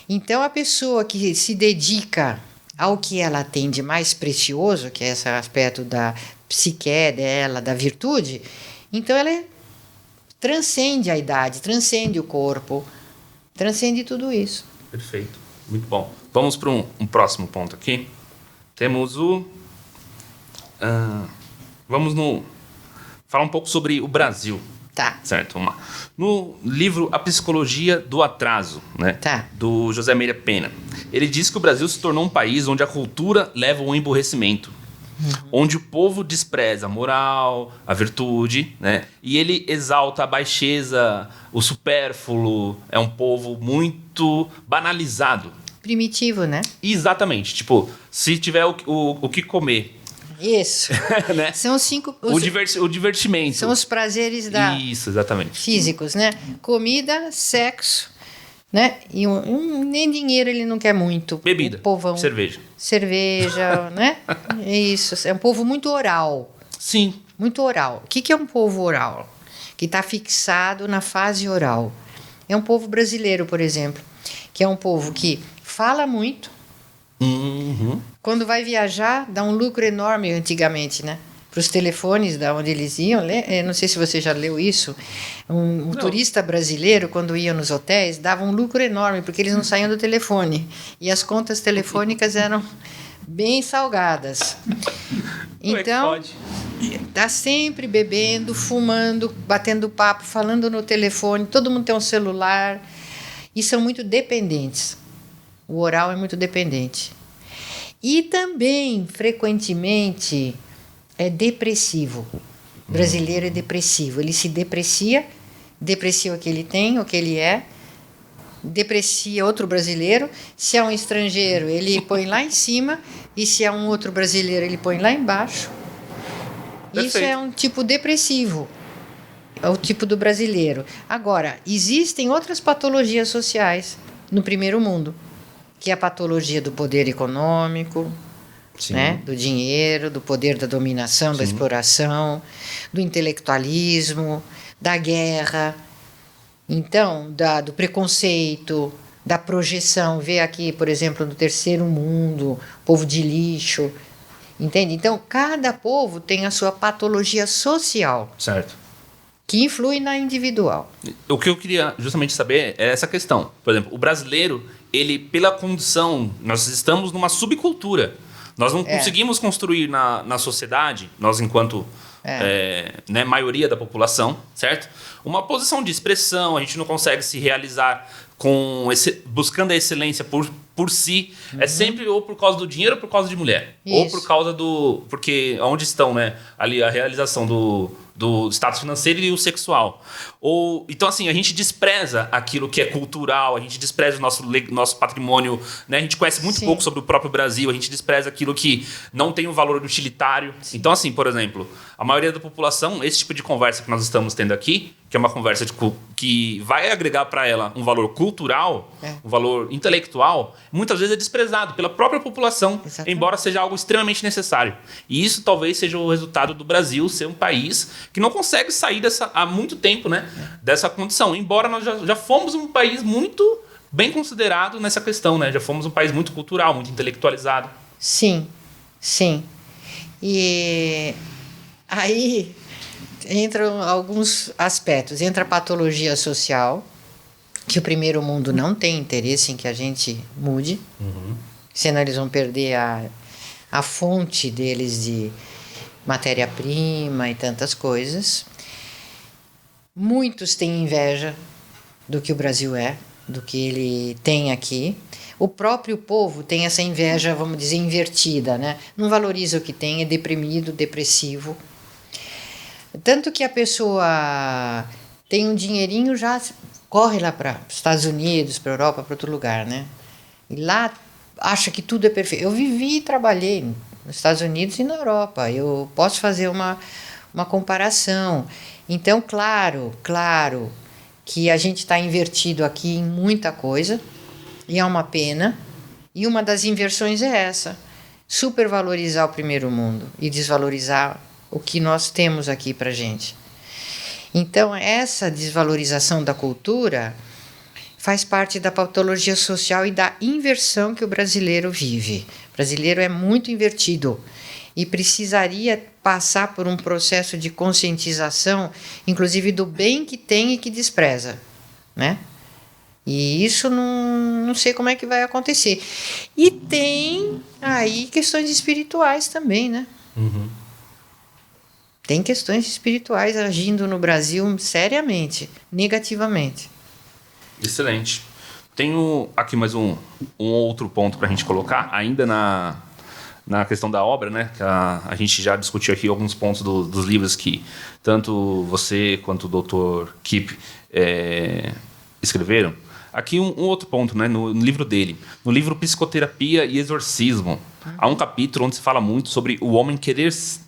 Então a pessoa que se dedica ao que ela tem de mais precioso, que é esse aspecto da psique dela, da virtude, então ela transcende a idade, transcende o corpo, transcende tudo isso. Perfeito, muito bom. Vamos para um próximo ponto aqui. Temos vamos falar um pouco sobre o Brasil. Tá. Certo, vamos lá. No livro A Psicologia do Atraso, né, tá, do José Meira Pena, ele diz que o Brasil se tornou um país onde a cultura leva ao emburrecimento, onde o povo despreza a moral, a virtude, né, e ele exalta a baixeza, o supérfluo. É um povo muito banalizado. Primitivo, né? Exatamente. Tipo, se tiver o que comer... Isso. Né? São os 5... O divertimento. São os prazeres Isso, exatamente. Físicos, né? Comida, sexo, né? E nem dinheiro ele não quer muito. Bebida, povão, cerveja, né? É isso. É um povo muito oral. Sim. Muito oral. O que é um povo oral? Que está fixado na fase oral. É um povo brasileiro, por exemplo, que é um povo que fala muito. Uhum. Quando vai viajar, dá um lucro enorme antigamente, né? para os telefones da onde eles iam. Não sei se você já leu isso. Um turista brasileiro, quando ia nos hotéis, dava um lucro enorme, porque eles não saíam do telefone. E as contas telefônicas eram bem salgadas. Então, tá sempre bebendo, fumando, batendo papo, falando no telefone. Todo mundo tem um celular. E são muito dependentes. O oral é muito dependente. E também, frequentemente, é depressivo. O brasileiro é depressivo. Ele se deprecia o que ele tem, o que ele é, deprecia outro brasileiro. Se é um estrangeiro, ele põe lá em cima, e se é um outro brasileiro, ele põe lá embaixo. Perfeito. Isso é um tipo depressivo. É o tipo do brasileiro. Agora, existem outras patologias sociais no primeiro mundo, que é a patologia do poder econômico, né? Do dinheiro, do poder da dominação, da exploração, do intelectualismo, da guerra, então, do preconceito, da projeção. Vê aqui, por exemplo, no terceiro mundo, povo de lixo, entende? Então, cada povo tem a sua patologia social. Certo. Que influi na individual. O que eu queria justamente saber é essa questão. Por exemplo, o brasileiro, ele, pela condição, nós estamos numa subcultura. Nós não conseguimos construir na sociedade, nós enquanto né, maioria da população, certo? Uma posição de expressão, a gente não consegue se realizar buscando a excelência por si. É sempre ou por causa do dinheiro ou por causa de mulher. Isso. Ou por causa porque onde estão, né? Ali a realização do status financeiro e o sexual. Então, assim, a gente despreza aquilo que é cultural, a gente despreza o nosso patrimônio, né? A gente conhece muito pouco sobre o próprio Brasil, a gente despreza aquilo que não tem um valor utilitário. Sim. Então, assim, por exemplo, a maioria da população, esse tipo de conversa que nós estamos tendo aqui, que é uma conversa que vai agregar para ela um valor cultural, um valor intelectual, muitas vezes é desprezado pela própria população, embora seja algo extremamente necessário. E isso talvez seja o resultado do Brasil ser um país que não consegue sair há muito tempo, né, dessa condição. Embora nós já fomos um país muito bem considerado nessa questão, né? Já fomos um país muito cultural, muito intelectualizado. Sim, sim. E aí entram alguns aspectos. Entra a patologia social, que o primeiro mundo não tem interesse em que a gente mude. Senão eles vão perder a fonte deles de matéria-prima e tantas coisas. Muitos têm inveja do que o Brasil é, do que ele tem aqui. O próprio povo tem essa inveja, vamos dizer, invertida, né? Não valoriza o que tem, é deprimido, depressivo. Tanto que a pessoa tem um dinheirinho, já corre lá para os Estados Unidos, para a Europa, para outro lugar, né? E lá acha que tudo é perfeito. Eu vivi e trabalhei nos Estados Unidos e na Europa. Eu posso fazer uma comparação. Então, claro que a gente está invertido aqui em muita coisa, e é uma pena. E uma das inversões é essa: supervalorizar o primeiro mundo e desvalorizar o que nós temos aqui para gente. Então, essa desvalorização da cultura faz parte da patologia social e da inversão que o brasileiro vive. O brasileiro é muito invertido e precisaria passar por um processo de conscientização, inclusive do bem que tem e que despreza, né? E isso não sei como é que vai acontecer. E tem aí questões espirituais também, né? Tem questões espirituais agindo no Brasil seriamente, negativamente. Excelente. Tenho aqui mais um outro ponto para a gente colocar, ainda na questão da obra, né? Que a gente já discutiu aqui alguns pontos dos livros que tanto você quanto o Dr. Kipp escreveram. Aqui um outro ponto, né? No livro dele, no livro Psicoterapia e Exorcismo, há um capítulo onde se fala muito sobre o homem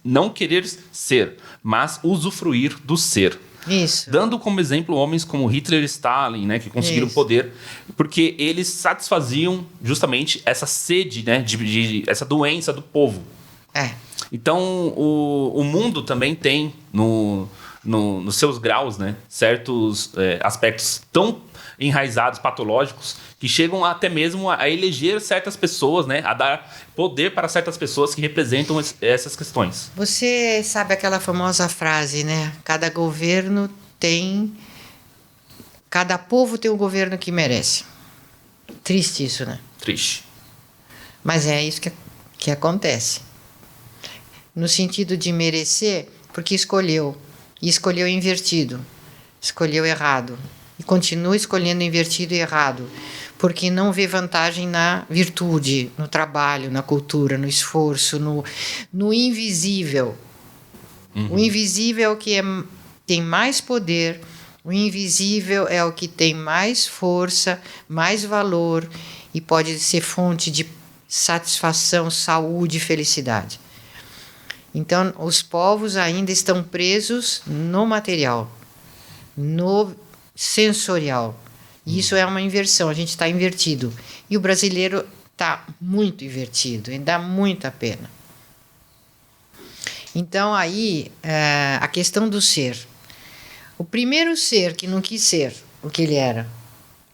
não querer ser, mas usufruir do ser. Isso. Dando como exemplo homens como Hitler e Stalin, né, que conseguiram poder, porque eles satisfaziam justamente essa sede, né, essa doença do povo. Então, o mundo também tem nos seus graus, né, certos aspectos tão enraizados, patológicos, que chegam até mesmo a eleger certas pessoas, né, a dar poder para certas pessoas que representam essas questões. Você sabe aquela famosa frase, né? Cada povo tem o governo que merece. Triste isso, né? Triste. Mas é isso que acontece. No sentido de merecer, porque escolheu. E escolheu invertido. Escolheu errado. E continua escolhendo invertido e errado. Porque não vê vantagem na virtude, no trabalho, na cultura, no esforço, no invisível. Uhum. O invisível é o que tem mais poder, o invisível é o que tem mais força, mais valor e pode ser fonte de satisfação, saúde e felicidade. Então, os povos ainda estão presos no material, no sensorial. E isso é uma inversão, a gente está invertido. E o brasileiro está muito invertido, e dá muita pena. Então, aí, a questão do ser. O primeiro ser que não quis ser o que ele era,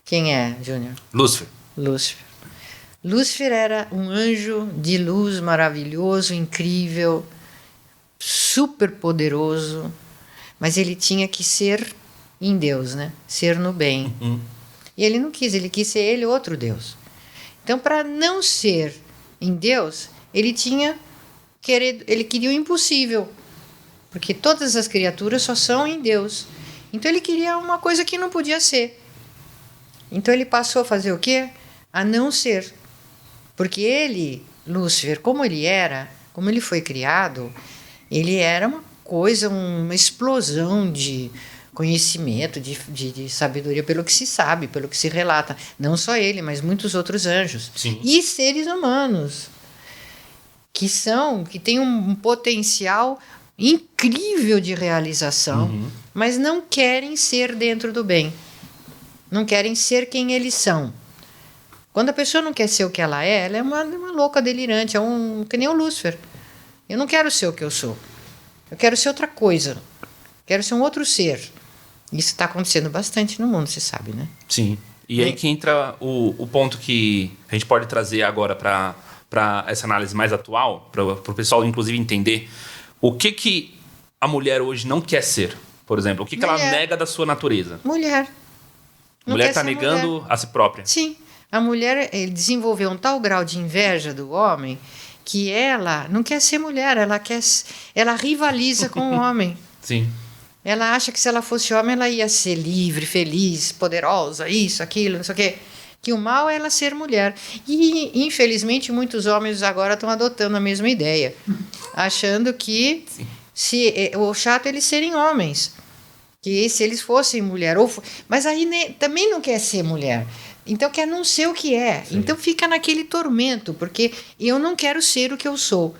quem é, Júnior? Lúcifer. Lúcifer era um anjo de luz maravilhoso, incrível, super poderoso, mas ele tinha que ser em Deus, né? Ser no bem. Uhum. E ele não quis, ele quis ser ele outro Deus. Então, para não ser em Deus, ele queria o impossível, porque todas as criaturas só são em Deus. Então, ele queria uma coisa que não podia ser. Então, ele passou a fazer o quê? A não ser. Porque ele, Lúcifer, como ele foi criado, ele era uma coisa, uma explosão de conhecimento, de sabedoria, pelo que se sabe, pelo que se relata. Não só ele, mas muitos outros anjos. Sim. E seres humanos, que têm um potencial incrível de realização, uhum. Mas não querem ser dentro do bem. Não querem ser quem eles são. Quando a pessoa não quer ser o que ela é uma louca delirante, que nem o Lúcifer. Eu não quero ser o que eu sou. Eu quero ser outra coisa. Quero ser um outro ser. Isso está acontecendo bastante no mundo, você sabe, né? Sim. E aí que entra o ponto que a gente pode trazer agora para essa análise mais atual, para o pessoal, inclusive, entender o que a mulher hoje não quer ser. Por exemplo, o que ela nega da sua natureza. Mulher. A mulher está negando a si própria. Sim. A mulher desenvolveu um tal grau de inveja do homem que ela não quer ser mulher, ela rivaliza com o homem. Sim. Ela acha que se ela fosse homem, ela ia ser livre, feliz, poderosa, isso, aquilo, não sei o quê. Que o mal é ela ser mulher. E, infelizmente, muitos homens agora estão adotando a mesma ideia. Achando que o chato é eles serem homens. Que se eles fossem mulher... Mas aí também não quer ser mulher. Então quer não ser o que é. Sim. Então fica naquele tormento. Porque eu não quero ser o que eu sou.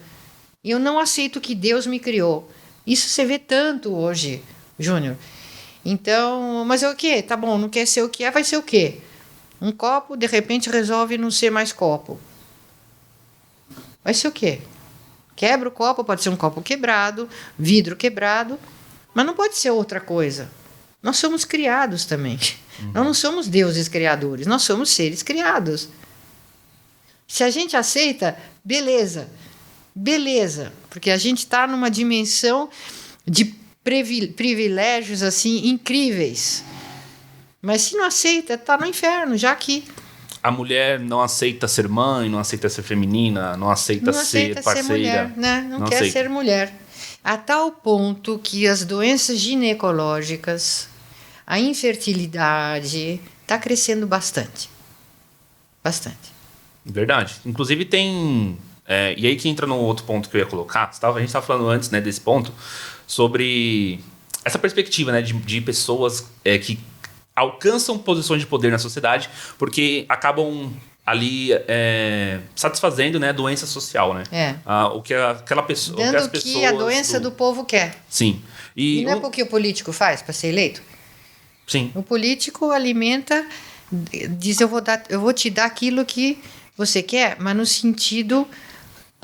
Eu não aceito que Deus me criou. Isso você vê tanto hoje, Júnior. Então, mas é o quê? Tá bom, não quer ser o que é, vai ser o quê? Um copo, de repente, resolve não ser mais copo. Vai ser o quê? Quebra o copo, pode ser um copo quebrado, vidro quebrado, mas não pode ser outra coisa. Nós somos criados também. Uhum. Nós não somos deuses criadores, nós somos seres criados. Se a gente aceita, beleza. Beleza, porque a gente está numa dimensão de privilégios assim incríveis. Mas se não aceita, está no inferno, já aqui. A mulher não aceita ser mãe, não aceita ser feminina, não aceita ser parceira. Ser mulher, né? Não quer ser mulher. A tal ponto que as doenças ginecológicas, a infertilidade, está crescendo bastante. Bastante. Verdade. Inclusive tem... e aí que entra no outro ponto que eu ia colocar. A gente estava falando antes, né, desse ponto, sobre essa perspectiva, né, de pessoas que alcançam posições de poder na sociedade porque acabam ali satisfazendo, né, a doença social, né? O que aquela pessoa... Dando o que as pessoas que a doença do povo quer. Sim. E não é porque o político faz para ser eleito? Sim. O político alimenta, diz, eu vou te dar aquilo que você quer, mas no sentido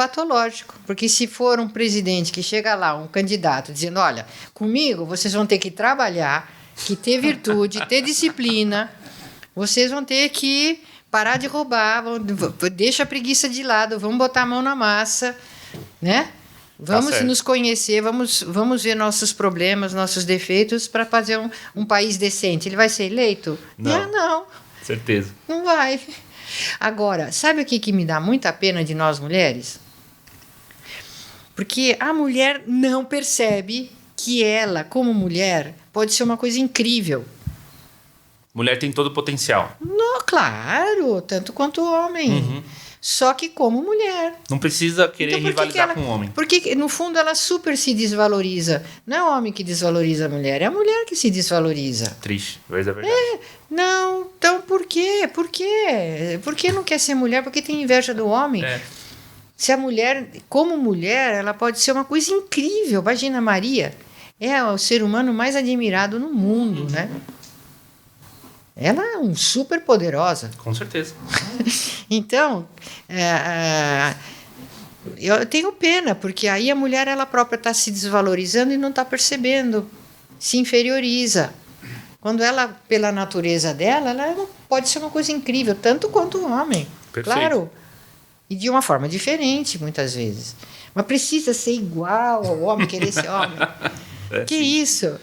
patológico. Porque se for um presidente que chega lá, um candidato, dizendo, olha, comigo vocês vão ter que trabalhar, que ter virtude, ter disciplina, vocês vão ter que parar de roubar, deixa a preguiça de lado, vamos botar a mão na massa, né? Vamos nos conhecer, vamos ver nossos problemas, nossos defeitos para fazer um país decente. Ele vai ser eleito? Não. Não. Certeza. Não vai. Agora, sabe o que me dá muita pena de nós mulheres? Porque a mulher não percebe que ela, como mulher, pode ser uma coisa incrível. Mulher tem todo o potencial. Não, claro, tanto quanto o homem. Só que como mulher. Não precisa querer Então, rivalizar com o homem. Porque, no fundo, ela super se desvaloriza. Não é o homem que desvaloriza a mulher, é a mulher que se desvaloriza. Triste, mas é verdade. Não, então por quê? Por quê? Por que não quer ser mulher? Porque tem inveja do homem? Se a mulher, como mulher, ela pode ser uma coisa incrível. Imagina, Maria é o ser humano mais admirado no mundo, né? Ela é um super poderosa. Com certeza. Então, eu tenho pena, porque aí a mulher ela própria está se desvalorizando e não está percebendo, se inferioriza. Quando ela, pela natureza dela, ela pode ser uma coisa incrível, tanto quanto o homem. Perfeito. Claro. E de uma forma diferente, muitas vezes. Mas precisa ser igual ao homem, querer ser homem. Que sim. Isso?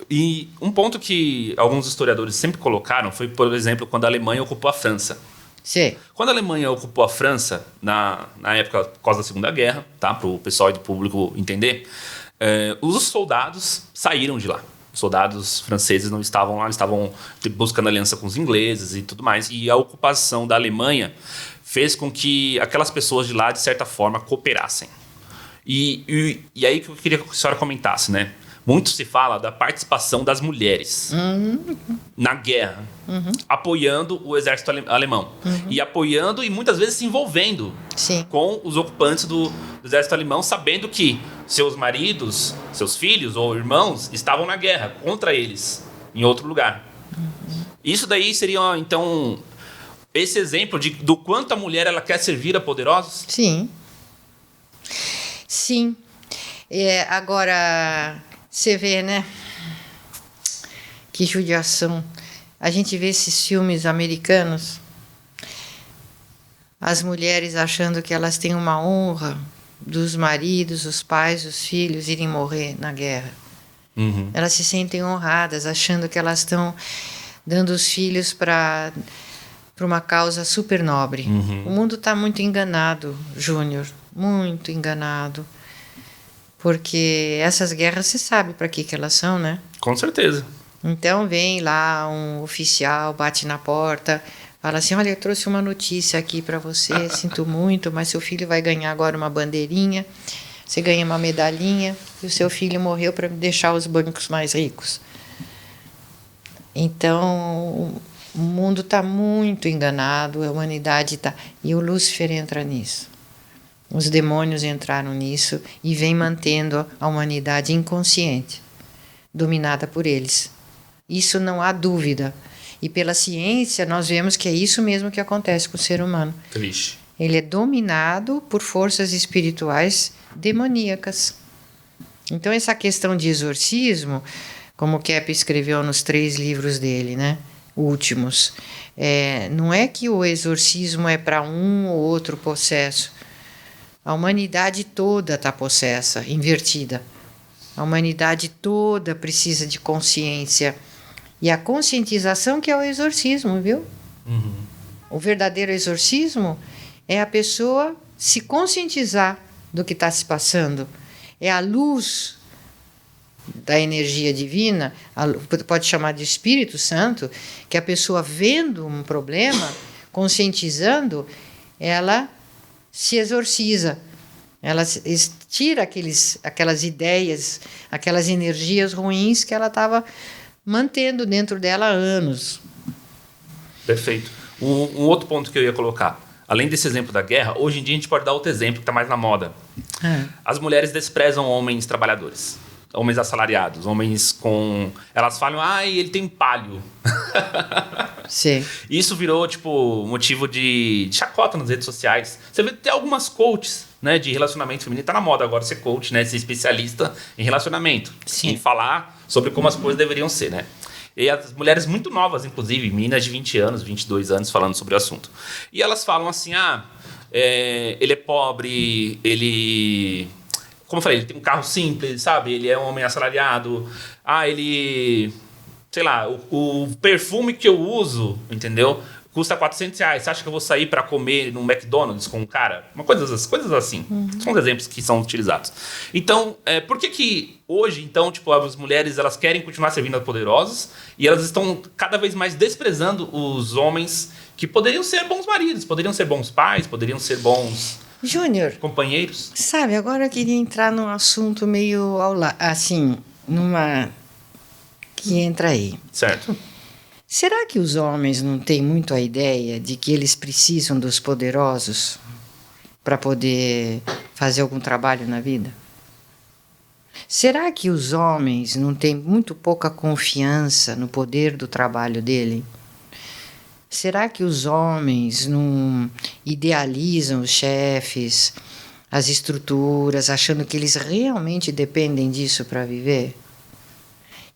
E um ponto que alguns historiadores sempre colocaram foi, por exemplo, quando a Alemanha ocupou a França. Sim. Quando a Alemanha ocupou a França, na época, por causa da Segunda Guerra, tá? Para o pessoal e do público entender, os soldados saíram de lá. Os soldados franceses não estavam lá, eles estavam buscando aliança com os ingleses e tudo mais. E a ocupação da Alemanha fez com que aquelas pessoas de lá, de certa forma, cooperassem. E aí que eu queria que a senhora comentasse, né? Muito se fala da participação das mulheres na guerra, apoiando o exército alemão. E apoiando e muitas vezes se envolvendo com os ocupantes do exército alemão, sabendo que seus maridos, seus filhos ou irmãos estavam na guerra contra eles, em outro lugar. Isso daí seria, então, esse exemplo do quanto a mulher ela quer servir a poderosos? Sim. Sim. Agora, você vê, né? Que judiação. A gente vê esses filmes americanos, as mulheres achando que elas têm uma honra dos maridos, os pais, os filhos irem morrer na guerra. Elas se sentem honradas, achando que elas estão dando os filhos para uma causa super nobre. O mundo está muito enganado, Júnior. Muito enganado, porque essas guerras você sabe para que elas são, né? Com certeza. Então vem lá um oficial, bate na porta, fala assim, olha, eu trouxe uma notícia aqui para você, sinto muito, mas seu filho vai ganhar agora uma bandeirinha, você ganha uma medalhinha e o seu filho morreu para deixar os bancos mais ricos. Então o mundo está muito enganado, a humanidade está... E o Lúcifer entra nisso. Os demônios entraram nisso e vêm mantendo a humanidade inconsciente, dominada por eles. Isso não há dúvida. E pela ciência nós vemos que é isso mesmo que acontece com o ser humano. Triste. Ele é dominado por forças espirituais demoníacas. Então essa questão de exorcismo, como Kepp escreveu nos 3 livros dele, né, últimos, não é que o exorcismo é para um ou outro possesso. A humanidade toda está possessa, invertida. A humanidade toda precisa de consciência. E a conscientização que é o exorcismo, viu? O verdadeiro exorcismo é a pessoa se conscientizar do que está se passando. É a luz da energia divina, pode chamar de Espírito Santo, que a pessoa vendo um problema, conscientizando, ela se exorciza, ela tira aquelas ideias, aquelas energias ruins que ela estava mantendo dentro dela há anos. Perfeito. Um outro ponto que eu ia colocar, além desse exemplo da guerra, hoje em dia a gente pode dar outro exemplo que está mais na moda. As mulheres desprezam homens trabalhadores, homens assalariados, homens com... Elas falam, ele tem palio. Sim. Isso virou, tipo, motivo de chacota nas redes sociais. Você vê até algumas coaches, né, de relacionamento feminino. Tá na moda agora ser coach, né, ser especialista em relacionamento. Sim. Em falar sobre como as coisas deveriam ser, né. E as mulheres muito novas, inclusive, meninas de 20 anos, 22 anos, falando sobre o assunto. E elas falam assim, ele é pobre, ele... Como eu falei, ele tem um carro simples, sabe? Ele é um homem assalariado. Ele... Sei lá, o perfume que eu uso, entendeu? Custa R$400. Você acha que eu vou sair para comer num McDonald's com um cara? Coisas assim. São os exemplos que são utilizados. Então, por que hoje, então, tipo, as mulheres elas querem continuar servindo a poderosos e elas estão cada vez mais desprezando os homens que poderiam ser bons maridos, poderiam ser bons pais, poderiam ser bons Júnior, companheiros? sabe, agora eu queria entrar num assunto meio assim, numa que entra aí. Certo. Será que os homens não têm muito a ideia de que eles precisam dos poderosos para poder fazer algum trabalho na vida? Será que os homens não têm muito pouca confiança no poder do trabalho dele? Será que os homens não idealizam os chefes, as estruturas, achando que eles realmente dependem disso para viver?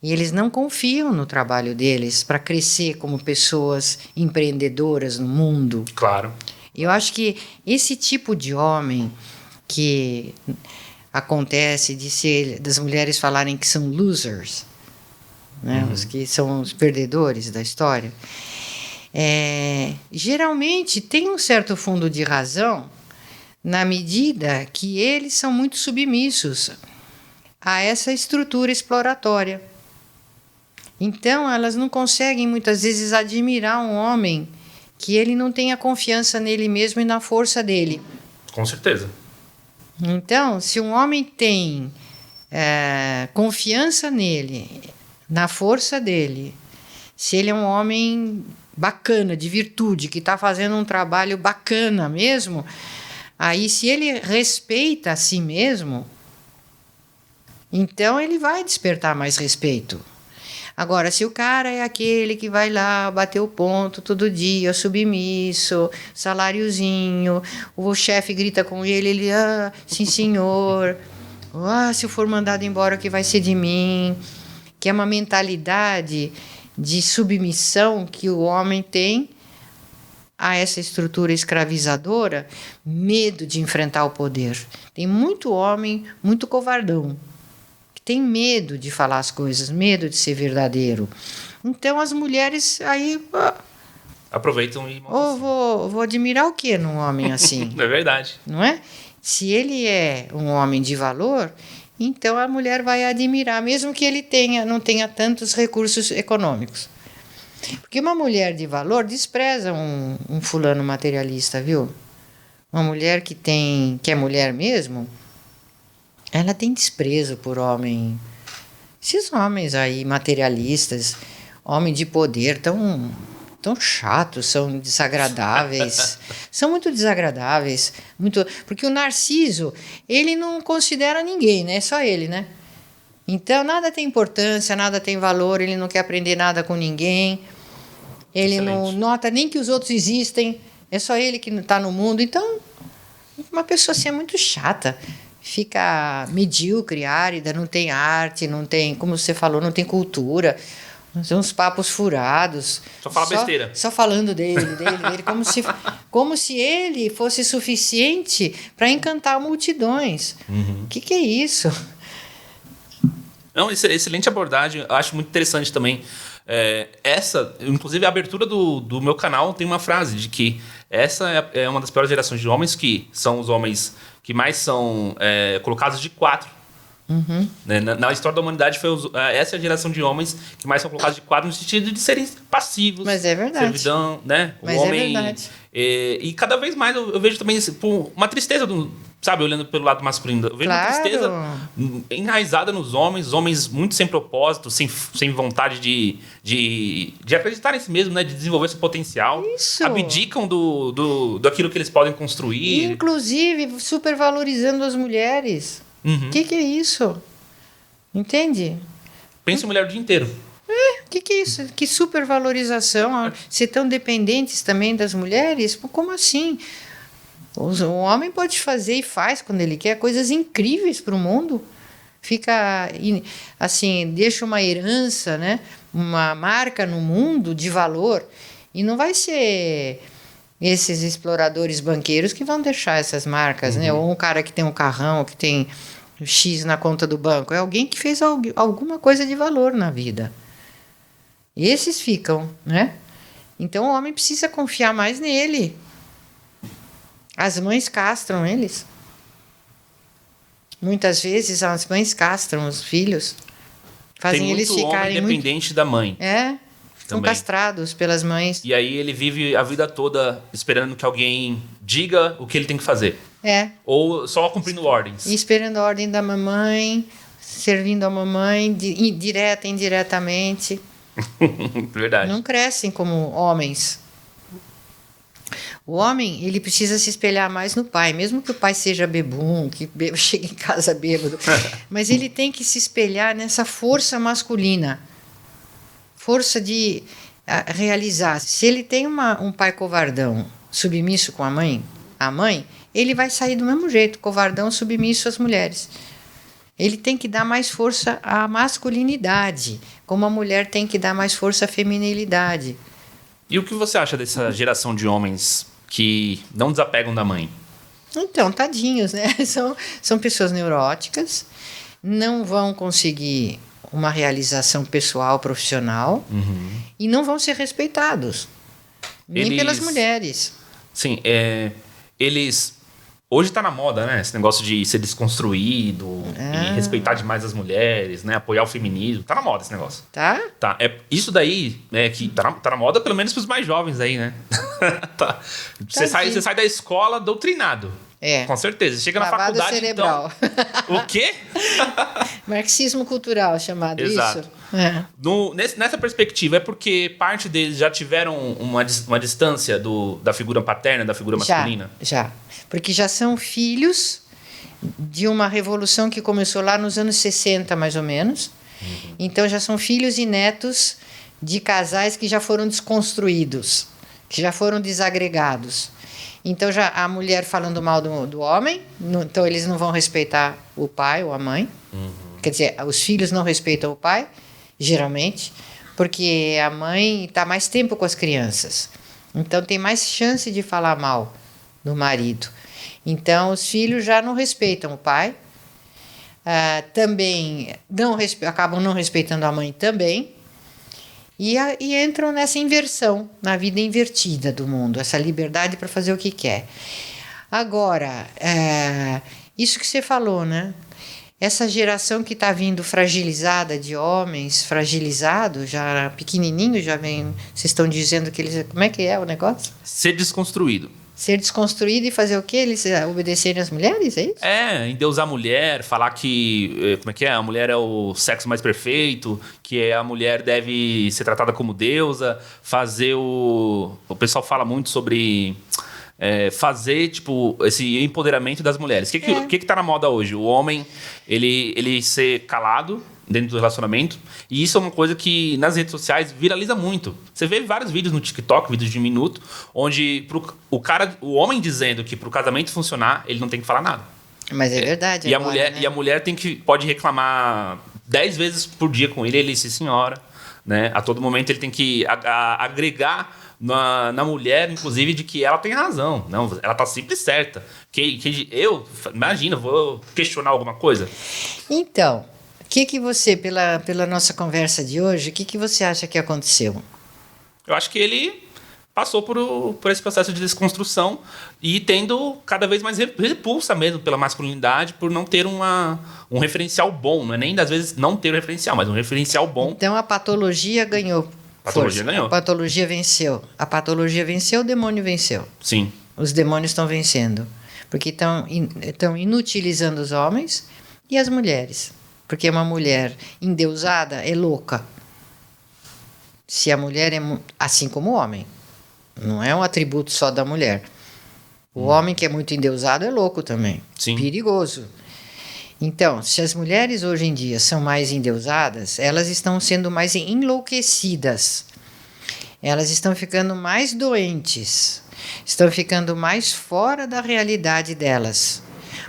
E eles não confiam no trabalho deles para crescer como pessoas empreendedoras no mundo. Claro. Eu acho que esse tipo de homem que acontece das mulheres falarem que são losers, né? Os que são os perdedores da história, geralmente tem um certo fundo de razão na medida que eles são muito submissos a essa estrutura exploratória. Então, elas não conseguem, muitas vezes, admirar um homem que ele não tenha confiança nele mesmo e na força dele. Com certeza. Então, se um homem tem confiança nele, na força dele, se ele é um homem bacana, de virtude, que está fazendo um trabalho bacana mesmo, aí se ele respeita a si mesmo, então ele vai despertar mais respeito. Agora, se o cara é aquele que vai lá bater o ponto todo dia, submisso, saláriozinho, o chefe grita com ele, sim senhor, se eu for mandado embora, o que vai ser de mim? Que é uma mentalidade de submissão que o homem tem a essa estrutura escravizadora, medo de enfrentar o poder. Tem muito homem, muito covardão, tem medo de falar as coisas, medo de ser verdadeiro. Então as mulheres aí aproveitam e vou admirar o que num homem assim? É verdade. Não é? Se ele é um homem de valor, então a mulher vai admirar, mesmo que ele não tenha tantos recursos econômicos. Porque uma mulher de valor despreza um fulano materialista, viu? Uma mulher que é mulher mesmo, ela tem desprezo por homem. Esses homens aí, materialistas, homem de poder, tão chatos, são desagradáveis. São muito desagradáveis. Porque o Narciso, ele não considera ninguém, né? Só ele, né? Então, nada tem importância, nada tem valor, ele não quer aprender nada com ninguém. Ele Excelente. Não nota nem que os outros existem, é só ele que está no mundo. Então, uma pessoa assim é muito chata. Fica medíocre, árida, não tem arte, não tem, como você falou, não tem cultura, são uns papos furados. Só fala besteira. Só falando dele, como se ele fosse suficiente para encantar multidões. O que é isso? Não, excelente abordagem, eu acho muito interessante também. Inclusive a abertura do meu canal tem uma frase de que essa é uma das piores gerações de homens, que são os homens que mais são colocados de quatro. Né? Na história da humanidade, essa é a geração de homens que mais são colocados de quatro no sentido de serem passivos. Mas é verdade. Servidão, né? Mas é verdade. E cada vez mais eu vejo também uma tristeza, sabe, olhando pelo lado masculino. Eu vejo uma tristeza enraizada nos homens muito sem propósito, sem vontade de acreditar em si mesmo, né? De desenvolver seu potencial. Isso. Abdicam daquilo que eles podem construir. Inclusive, supervalorizando as mulheres. O que é isso? Entende? Pensa em mulher o dia inteiro. Que é isso? Que supervalorização. Ser tão dependentes também das mulheres? Pô, como assim? O homem pode fazer e faz quando ele quer coisas incríveis para o mundo. Fica assim, deixa uma herança, né? Uma marca no mundo de valor. E não vai ser esses exploradores banqueiros que vão deixar essas marcas, né? Ou um cara que tem um carrão, que tem X na conta do banco. É alguém que fez alguma coisa de valor na vida. Esses ficam, né? Então o homem precisa confiar mais nele. As mães castram eles. Muitas vezes as mães castram os filhos. Fazem eles ficarem homem dependente da mãe. São castrados pelas mães. E aí ele vive a vida toda esperando que alguém diga o que ele tem que fazer. Ou só cumprindo ordens. E esperando a ordem da mamãe, servindo a mamãe, direta e indiretamente. Verdade. Não crescem como homens. O homem, ele precisa se espelhar mais no pai, mesmo que o pai seja bebum, que chegue em casa bêbado. Mas ele tem que se espelhar nessa força masculina. Força de realizar. Se ele tem um pai covardão, submisso com a mãe, ele vai sair do mesmo jeito, covardão, submisso às mulheres. Ele tem que dar mais força à masculinidade, como a mulher tem que dar mais força à feminilidade. E o que você acha dessa geração de homens que não desapegam da mãe? Então, tadinhos, né? São pessoas neuróticas, não vão conseguir uma realização pessoal, profissional, e não vão ser respeitados, nem pelas mulheres. Sim, eles... Hoje tá na moda, né? Esse negócio de ser desconstruído e respeitar demais as mulheres, né? Apoiar o feminismo. Tá na moda esse negócio. Tá? Tá. Isso daí, que tá na moda pelo menos pros mais jovens aí, né? Tá. Você sai da escola doutrinado. Com certeza. Você chega lavado na faculdade, cerebral. Então... O quê? Marxismo cultural, chamado. Exato. Isso. Nessa perspectiva, é porque parte deles já tiveram uma distância da figura paterna, da figura masculina? Já. Porque já são filhos de uma revolução que começou lá nos anos 60, mais ou menos. Então, já são filhos e netos de casais que já foram desconstruídos, que já foram desagregados. Então, já a mulher falando mal do homem, então eles não vão respeitar o pai ou a mãe. Quer dizer, os filhos não respeitam o pai, geralmente, porque a mãe está mais tempo com as crianças. Então, tem mais chance de falar mal do marido. Então, os filhos já não respeitam o pai. Também acabam não respeitando a mãe também. E entram nessa inversão, na vida invertida do mundo, essa liberdade para fazer o que quer. Agora, isso que você falou, né? Essa geração que está vindo fragilizada, de homens fragilizados, já pequenininhos, já vem. Vocês estão dizendo que eles. Como é que é o negócio? Ser desconstruído. Ser desconstruído e fazer o quê? Eles obedecerem às mulheres, é isso? Endeusar a mulher, falar que... Como é que é? A mulher é o sexo mais perfeito, que a mulher deve ser tratada como deusa, fazer o... O pessoal fala muito sobre... fazer, tipo, esse empoderamento das mulheres. O que tá na moda hoje? O homem, ele ser calado dentro do relacionamento. E isso é uma coisa que nas redes sociais viraliza muito. Você vê vários vídeos no TikTok, vídeos de 1 minuto, onde o homem dizendo que pro casamento funcionar, ele não tem que falar nada. Mas é verdade. E agora, a mulher, né? e a mulher pode reclamar 10 vezes por dia com ele disse senhora. Né? A todo momento ele tem que agregar na mulher, inclusive, de que ela tem razão. Não, ela tá sempre certa. Imagina, vou questionar alguma coisa. Então, o que você, pela nossa conversa de hoje, o que você acha que aconteceu? Eu acho que ele passou por esse processo de desconstrução e tendo cada vez mais repulsa mesmo pela masculinidade, por não ter um referencial bom. Não é nem, às vezes, não ter um referencial, mas um referencial bom. Então, a patologia ganhou. A patologia ganhou. A patologia venceu. A patologia venceu, o demônio venceu. Sim. Os demônios estão vencendo. Porque estão inutilizando os homens e as mulheres. Porque uma mulher endeusada é louca. Se a mulher é assim como o homem. Não é um atributo só da mulher. O homem que é muito endeusado é louco também. Sim. Perigoso. Então, se as mulheres hoje em dia são mais endeusadas, elas estão sendo mais enlouquecidas. Elas estão ficando mais doentes, estão ficando mais fora da realidade delas.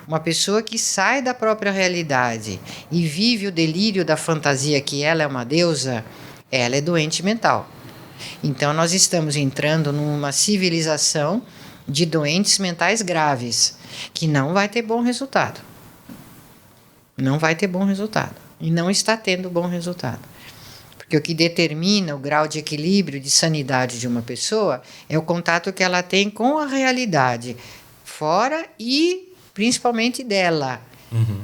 Uma pessoa que sai da própria realidade e vive o delírio da fantasia que ela é uma deusa, ela é doente mental. Então, nós estamos entrando numa civilização de doentes mentais graves, que não vai ter bom resultado. Não vai ter bom resultado. E não está tendo bom resultado. Porque o que determina o grau de equilíbrio, de sanidade de uma pessoa é o contato que ela tem com a realidade, fora e principalmente dela.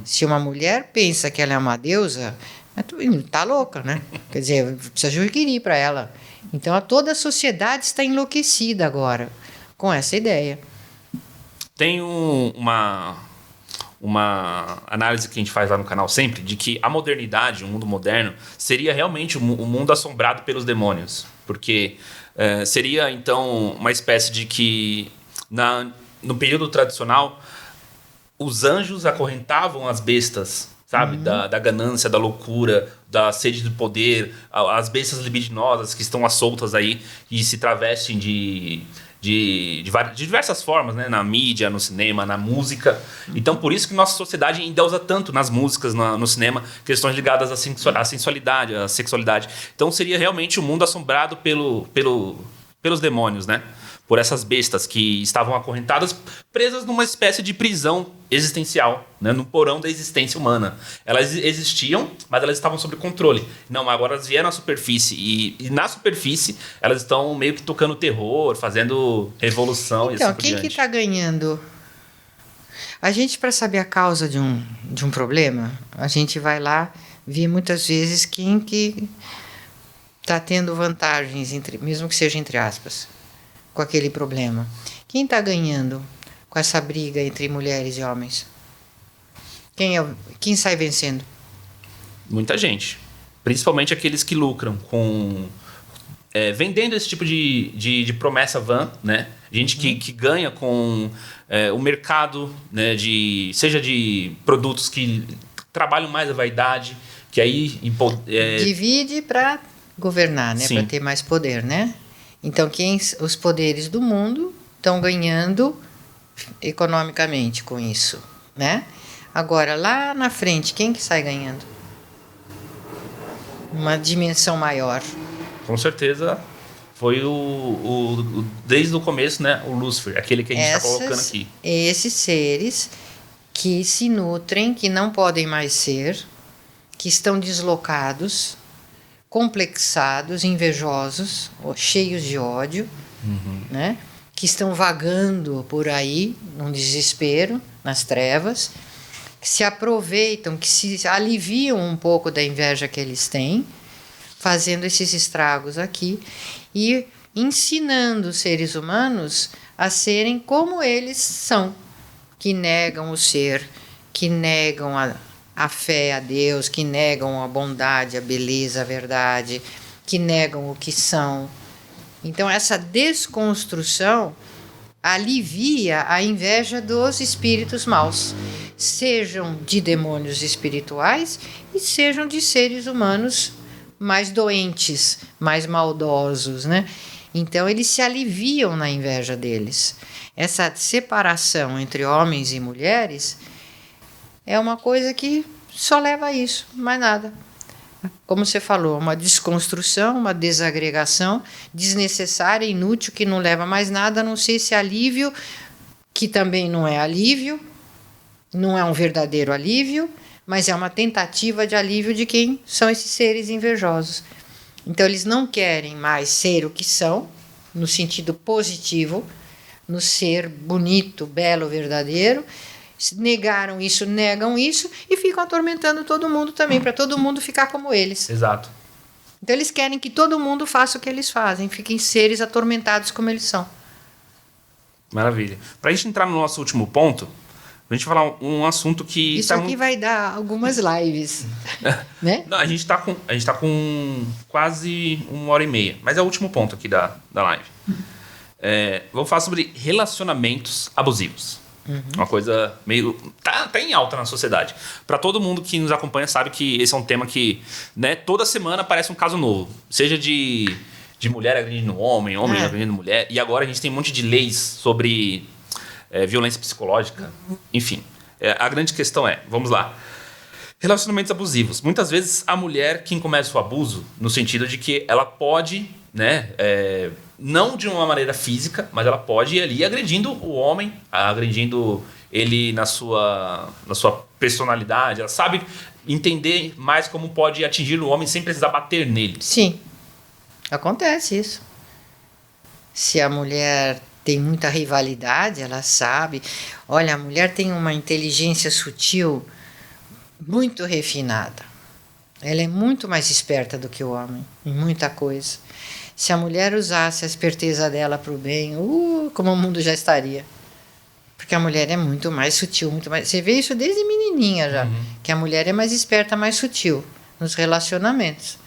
Se uma mulher pensa que ela é uma deusa, está louca, né? Quer dizer, precisa juquirir para ela. Então, toda a sociedade está enlouquecida agora com essa ideia. Tem uma análise que a gente faz lá no canal sempre, de que a modernidade, o mundo moderno, seria realmente um mundo assombrado pelos demônios. Porque seria, então, uma espécie de que, no período tradicional, os anjos acorrentavam as bestas, sabe? Da ganância, da loucura, da sede de poder, as bestas libidinosas que estão soltas aí e se travestem de diversas formas, né? Na mídia, no cinema, na música. Então, por isso que nossa sociedade endeusa tanto nas músicas, no cinema, questões ligadas à sensualidade, à sexualidade. Então, seria realmente um mundo assombrado pelos demônios, né? Por essas bestas que estavam acorrentadas, presas numa espécie de prisão existencial, né? No porão da existência humana. Elas existiam, mas elas estavam sob controle. Não, agora elas vieram à superfície. E na superfície, elas estão meio que tocando terror, fazendo revolução. Então, e assim quem que está ganhando? A gente, para saber a causa de um problema, a gente vai lá ver muitas vezes quem que está tendo vantagens, mesmo que seja entre aspas, com aquele problema. Quem está ganhando com essa briga entre mulheres e homens? Quem sai vencendo? Muita gente. Principalmente aqueles que lucram com... vendendo esse tipo de promessa vã, né? Gente que ganha com o mercado, né? Seja de produtos que trabalham mais a vaidade, que aí... Divide para governar, né? Para ter mais poder, né? Então, os poderes do mundo estão ganhando economicamente com isso, né? Agora, lá na frente, quem que sai ganhando? Uma dimensão maior. Com certeza foi desde o começo, né? O Lúcifer, aquele que a gente está colocando aqui. Esses seres que se nutrem, que não podem mais ser, que estão deslocados, complexados, invejosos, cheios de ódio, né? Que estão vagando por aí, num desespero, nas trevas, que se aproveitam, que se aliviam um pouco da inveja que eles têm, fazendo esses estragos aqui e ensinando os seres humanos a serem como eles são, que negam o ser, que negam a fé a Deus, que negam a bondade, a beleza, a verdade, que negam o que são. Então, essa desconstrução alivia a inveja dos espíritos maus, sejam de demônios espirituais e sejam de seres humanos mais doentes, mais maldosos, né? Então, eles se aliviam na inveja deles. Essa separação entre homens e mulheres é uma coisa que só leva a isso, mais nada. Como você falou, uma desconstrução, uma desagregação desnecessária, inútil, que não leva mais nada, a não ser esse alívio, que também não é alívio, não é um verdadeiro alívio, mas é uma tentativa de alívio de quem são esses seres invejosos. Então, eles não querem mais ser o que são, no sentido positivo, no ser bonito, belo, verdadeiro. Negaram isso, negam isso e ficam atormentando todo mundo também, para todo mundo ficar como eles. Exato. Então, eles querem que todo mundo faça o que eles fazem, fiquem seres atormentados como eles são. Maravilha. Para a gente entrar no nosso último ponto, a gente falar um assunto que... Isso aqui vai dar algumas lives, né? Não, a gente tá com quase 1h30, mas é o último ponto aqui da live. Vamos falar sobre relacionamentos abusivos. Uma coisa meio... Tá em alta na sociedade. Para todo mundo que nos acompanha sabe que esse é um tema que, né, toda semana aparece um caso novo. Seja de mulher agredindo homem agredindo mulher. E agora a gente tem um monte de leis sobre violência psicológica. Enfim, a grande questão vamos lá. Relacionamentos abusivos. Muitas vezes a mulher quem começa o abuso, no sentido de que ela pode, né, não de uma maneira física, mas ela pode ir ali agredindo o homem, agredindo ele na sua personalidade. Ela sabe entender mais como pode atingir o homem sem precisar bater nele. Sim, acontece isso. Se a mulher tem muita rivalidade, ela sabe. Olha, a mulher tem uma inteligência sutil muito refinada. Ela é muito mais esperta do que o homem em muita coisa. Se a mulher usasse a esperteza dela para o bem, como o mundo já estaria. Porque a mulher é muito mais sutil, muito mais... Você vê isso desde menininha já, que a mulher é mais esperta, mais sutil nos relacionamentos.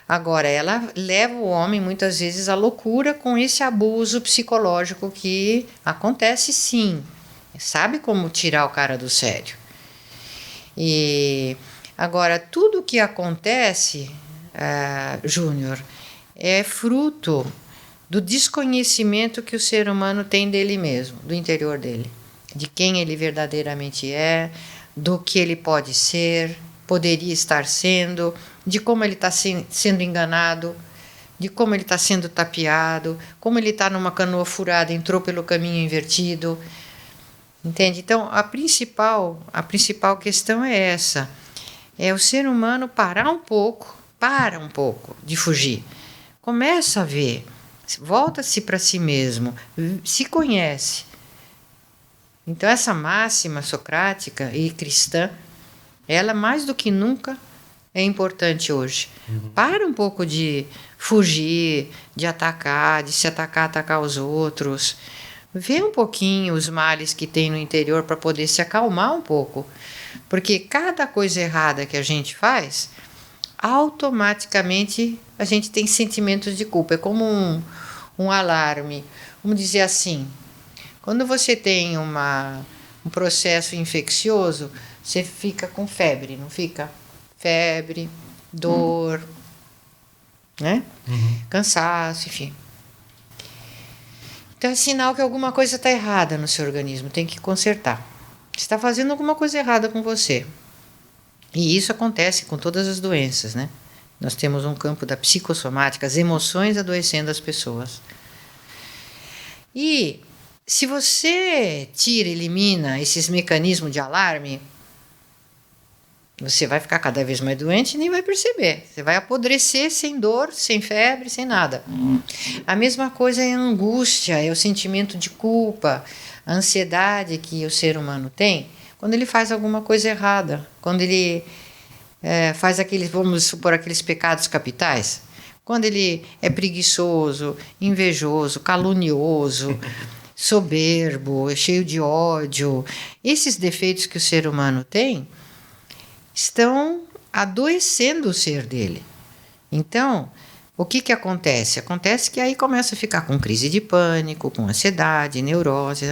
Agora, ela leva o homem muitas vezes à loucura com esse abuso psicológico que acontece sim. Sabe como tirar o cara do sério. E agora, tudo que acontece, Júnior, é fruto do desconhecimento que o ser humano tem dele mesmo, do interior dele, de quem ele verdadeiramente é, do que ele pode ser, poderia estar sendo, de como ele está sendo enganado, de como ele está sendo tapeado, como ele está numa canoa furada, entrou pelo caminho invertido. Entende? Então, a principal questão é essa. É o ser humano para um pouco de fugir. Começa a ver, volta-se para si mesmo, se conhece. Então, essa máxima socrática e cristã, ela mais do que nunca é importante hoje. Para um pouco de fugir, de atacar, de se atacar os outros. Vê um pouquinho os males que tem no interior para poder se acalmar um pouco. Porque cada coisa errada que a gente faz, automaticamente a gente tem sentimentos de culpa. É como um alarme. Vamos dizer assim, quando você tem um processo infeccioso, você fica com febre, não fica? Febre, dor, né? Cansaço, enfim. Então é sinal que alguma coisa está errada no seu organismo, tem que consertar. Você está fazendo alguma coisa errada com você. E isso acontece com todas as doenças, né? Nós temos um campo da psicossomática, as emoções adoecendo as pessoas. E se você elimina esses mecanismos de alarme, você vai ficar cada vez mais doente e nem vai perceber. Você vai apodrecer sem dor, sem febre, sem nada. A mesma coisa é a angústia, é o sentimento de culpa, a ansiedade que o ser humano tem quando ele faz alguma coisa errada, quando ele faz vamos supor, aqueles pecados capitais, quando ele é preguiçoso, invejoso, calunioso, soberbo, cheio de ódio. Esses defeitos que o ser humano tem estão adoecendo o ser dele. Então, o que acontece? Acontece que aí começa a ficar com crise de pânico, com ansiedade, neurose.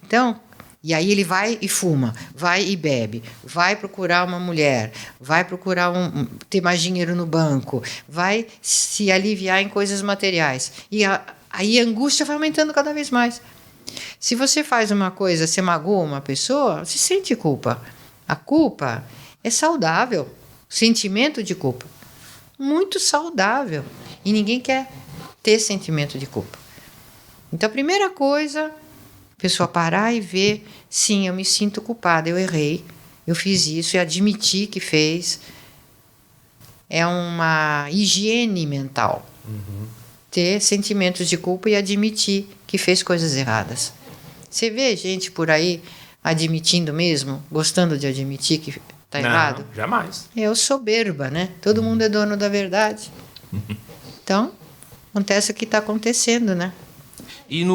Então, e aí ele vai e fuma, vai e bebe, vai procurar uma mulher, vai procurar ter mais dinheiro no banco, vai se aliviar em coisas materiais. E aí a angústia vai aumentando cada vez mais. Se você faz uma coisa, você magoa uma pessoa, você sente culpa. A culpa é saudável, sentimento de culpa, muito saudável, e ninguém quer ter sentimento de culpa. Então a primeira coisa, a pessoa parar e ver, sim, eu me sinto culpada, eu errei, eu fiz isso e admitir que fez. É uma higiene mental, ter sentimentos de culpa e admitir que fez coisas erradas. Você vê gente por aí admitindo mesmo, gostando de admitir que está errado? Não, jamais. É o soberba, né? Todo mundo é dono da verdade. Então, acontece o que está acontecendo, né? E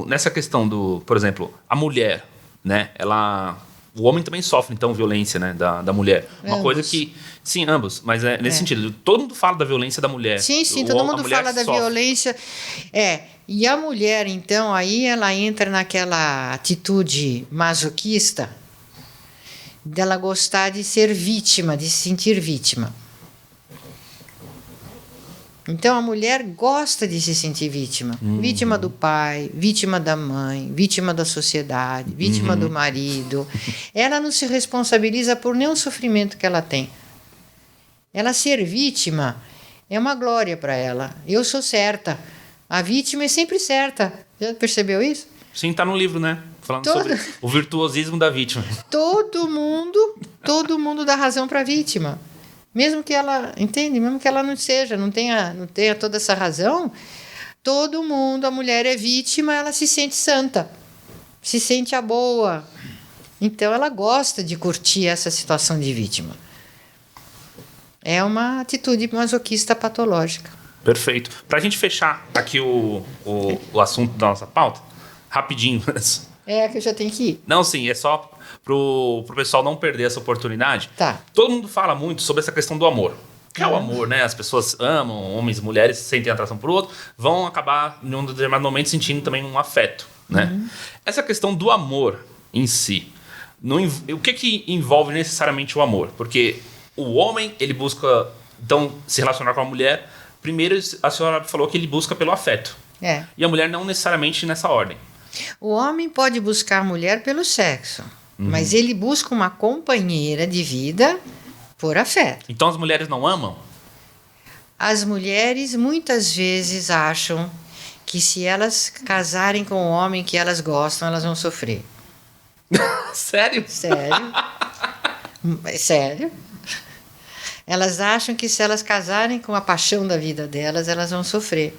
nessa questão por exemplo, a mulher, né? Ela o homem também sofre, então, violência, né, da mulher. Uma Ambos. coisa que... Sim, ambos. Mas é nesse sentido. Todo mundo fala da violência da mulher. Sim, todo mundo fala da sofre. violência. E a mulher, então, aí ela entra naquela atitude masoquista dela gostar de ser vítima, de se sentir vítima. Então a mulher gosta de se sentir vítima. Vítima do pai, vítima da mãe, vítima da sociedade, vítima do marido. Ela não se responsabiliza por nenhum sofrimento que ela tem. Ela ser vítima é uma glória para ela. Eu sou certa. A vítima é sempre certa. Já percebeu isso? Sim, tá no livro, né? Falando sobre o virtuosismo da vítima. Todo mundo dá razão para a vítima. Mesmo que ela, entende? Mesmo que ela não seja, não tenha toda essa razão, todo mundo, a mulher é vítima, ela se sente santa, se sente a boa. Então ela gosta de curtir essa situação de vítima. É uma atitude masoquista patológica. Perfeito. Pra gente fechar aqui o assunto da nossa pauta, rapidinho. Que eu já tenho que ir. Não, sim, é só pro pessoal não perder essa oportunidade. Tá. Todo mundo fala muito sobre essa questão do amor. Que é o amor, né? As pessoas amam, homens e mulheres sentem atração por outro, vão acabar, em um determinado momento, sentindo também um afeto, né? Essa questão do amor em si, o que envolve necessariamente o amor? Porque o homem, ele busca, então, se relacionar com a mulher. Primeiro, a senhora falou que ele busca pelo afeto. E a mulher não necessariamente nessa ordem. O homem pode buscar a mulher pelo sexo, mas ele busca uma companheira de vida por afeto. Então as mulheres não amam? As mulheres muitas vezes acham que se elas casarem com o homem que elas gostam, elas vão sofrer. Sério? Sério. Elas acham que se elas casarem com a paixão da vida delas, elas vão sofrer.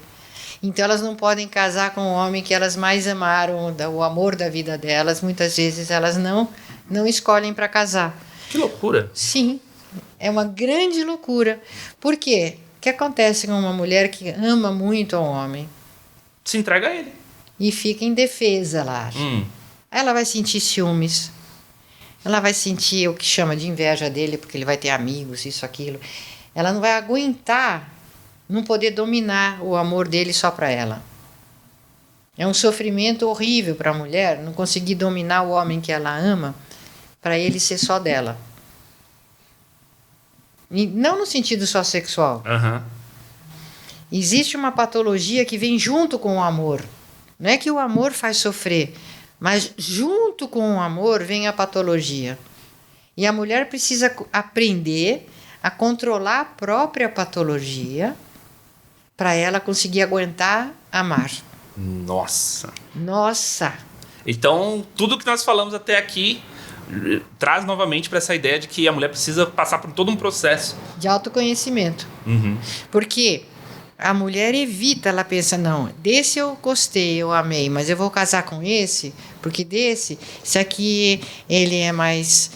Então elas não podem casar com o homem que elas mais amaram, o amor da vida delas. Muitas vezes elas não escolhem para casar. Que loucura. Sim, é uma grande loucura. Por quê? O que acontece com uma mulher que ama muito ao homem? Se entrega a ele. E fica indefesa, ela acha. Ela vai sentir ciúmes. Ela vai sentir o que chama de inveja dele, porque ele vai ter amigos, isso, aquilo. Ela não vai aguentar não poder dominar o amor dele só para ela. É um sofrimento horrível para a mulher não conseguir dominar o homem que ela ama para ele ser só dela. E não no sentido só sexual. Existe uma patologia que vem junto com o amor. Não é que o amor faz sofrer, mas junto com o amor vem a patologia. E a mulher precisa aprender a controlar a própria patologia para ela conseguir aguentar amar. Nossa. Então, tudo que nós falamos até aqui traz novamente para essa ideia de que a mulher precisa passar por todo um processo de autoconhecimento. Porque a mulher evita, ela pensa, não, desse eu gostei, eu amei, mas eu vou casar com esse, porque esse aqui ele é mais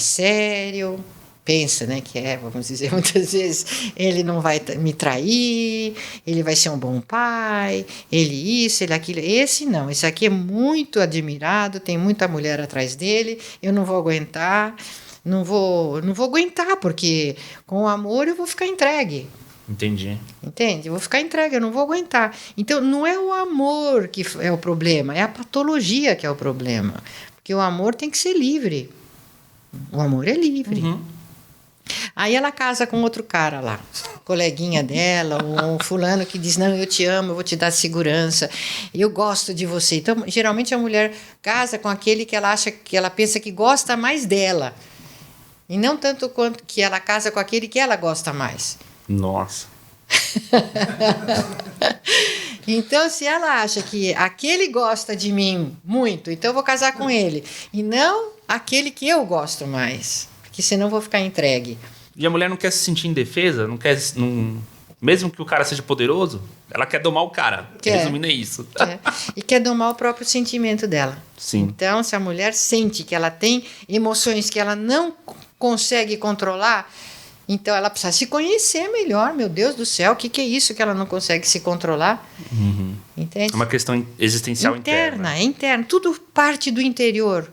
sério. Pensa, né, que vamos dizer, muitas vezes ele não vai me trair, ele vai ser um bom pai, ele isso, ele aquilo. Esse não, esse aqui é muito admirado, tem muita mulher atrás dele, eu não vou aguentar, não vou aguentar, porque com o amor eu vou ficar entregue. Entendi. Entende? Eu vou ficar entregue, eu não vou aguentar. Então, não é o amor que é o problema, é a patologia que é o problema. Porque o amor tem que ser livre. O amor é livre. Aí ela casa com outro cara lá, coleguinha dela, ou um fulano que diz, não, eu te amo, eu vou te dar segurança, eu gosto de você. Então, geralmente a mulher casa com aquele que ela pensa que gosta mais dela. E não tanto quanto que ela casa com aquele que ela gosta mais. Nossa. Então, se ela acha que aquele gosta de mim muito, então eu vou casar com ele. E não aquele que eu gosto mais. Porque senão eu vou ficar entregue. E a mulher não quer se sentir indefesa? Mesmo que o cara seja poderoso, ela quer domar o cara. Resumindo, é isso. E quer domar o próprio sentimento dela. Sim. Então, se a mulher sente que ela tem emoções que ela não consegue controlar, então ela precisa se conhecer melhor. Meu Deus do céu, o que é isso que ela não consegue se controlar? Entende? É uma questão existencial interna. É interna. Tudo parte do interior.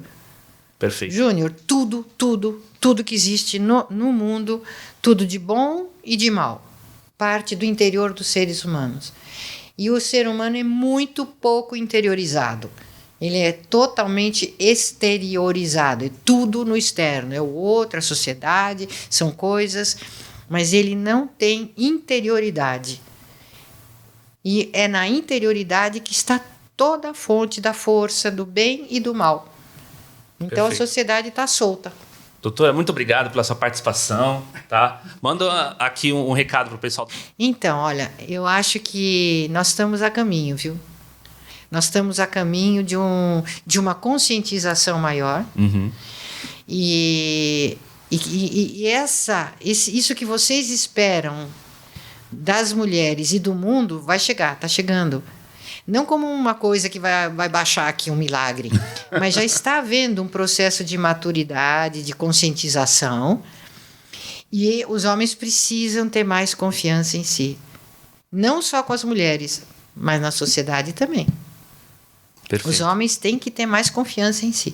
Perfeito. Júnior, tudo que existe no mundo, tudo de bom e de mal, parte do interior dos seres humanos. E o ser humano é muito pouco interiorizado. Ele é totalmente exteriorizado. É tudo no externo. É o outro, a sociedade, são coisas, mas ele não tem interioridade. E é na interioridade que está toda a fonte da força, do bem e do mal. Então Perfeito. a sociedade está solta. Doutora, muito obrigado pela sua participação, tá? Manda aqui um recado pro pessoal. Então, olha, eu acho que nós estamos a caminho, viu? Nós estamos a caminho de uma conscientização maior. Uhum. E isso que vocês esperam das mulheres e do mundo vai chegar, está chegando. Não como uma coisa que vai baixar aqui um milagre, mas já está havendo um processo de maturidade, de conscientização, e os homens precisam ter mais confiança em si. Não só com as mulheres, mas na sociedade também. Perfeito. Os homens têm que ter mais confiança em si.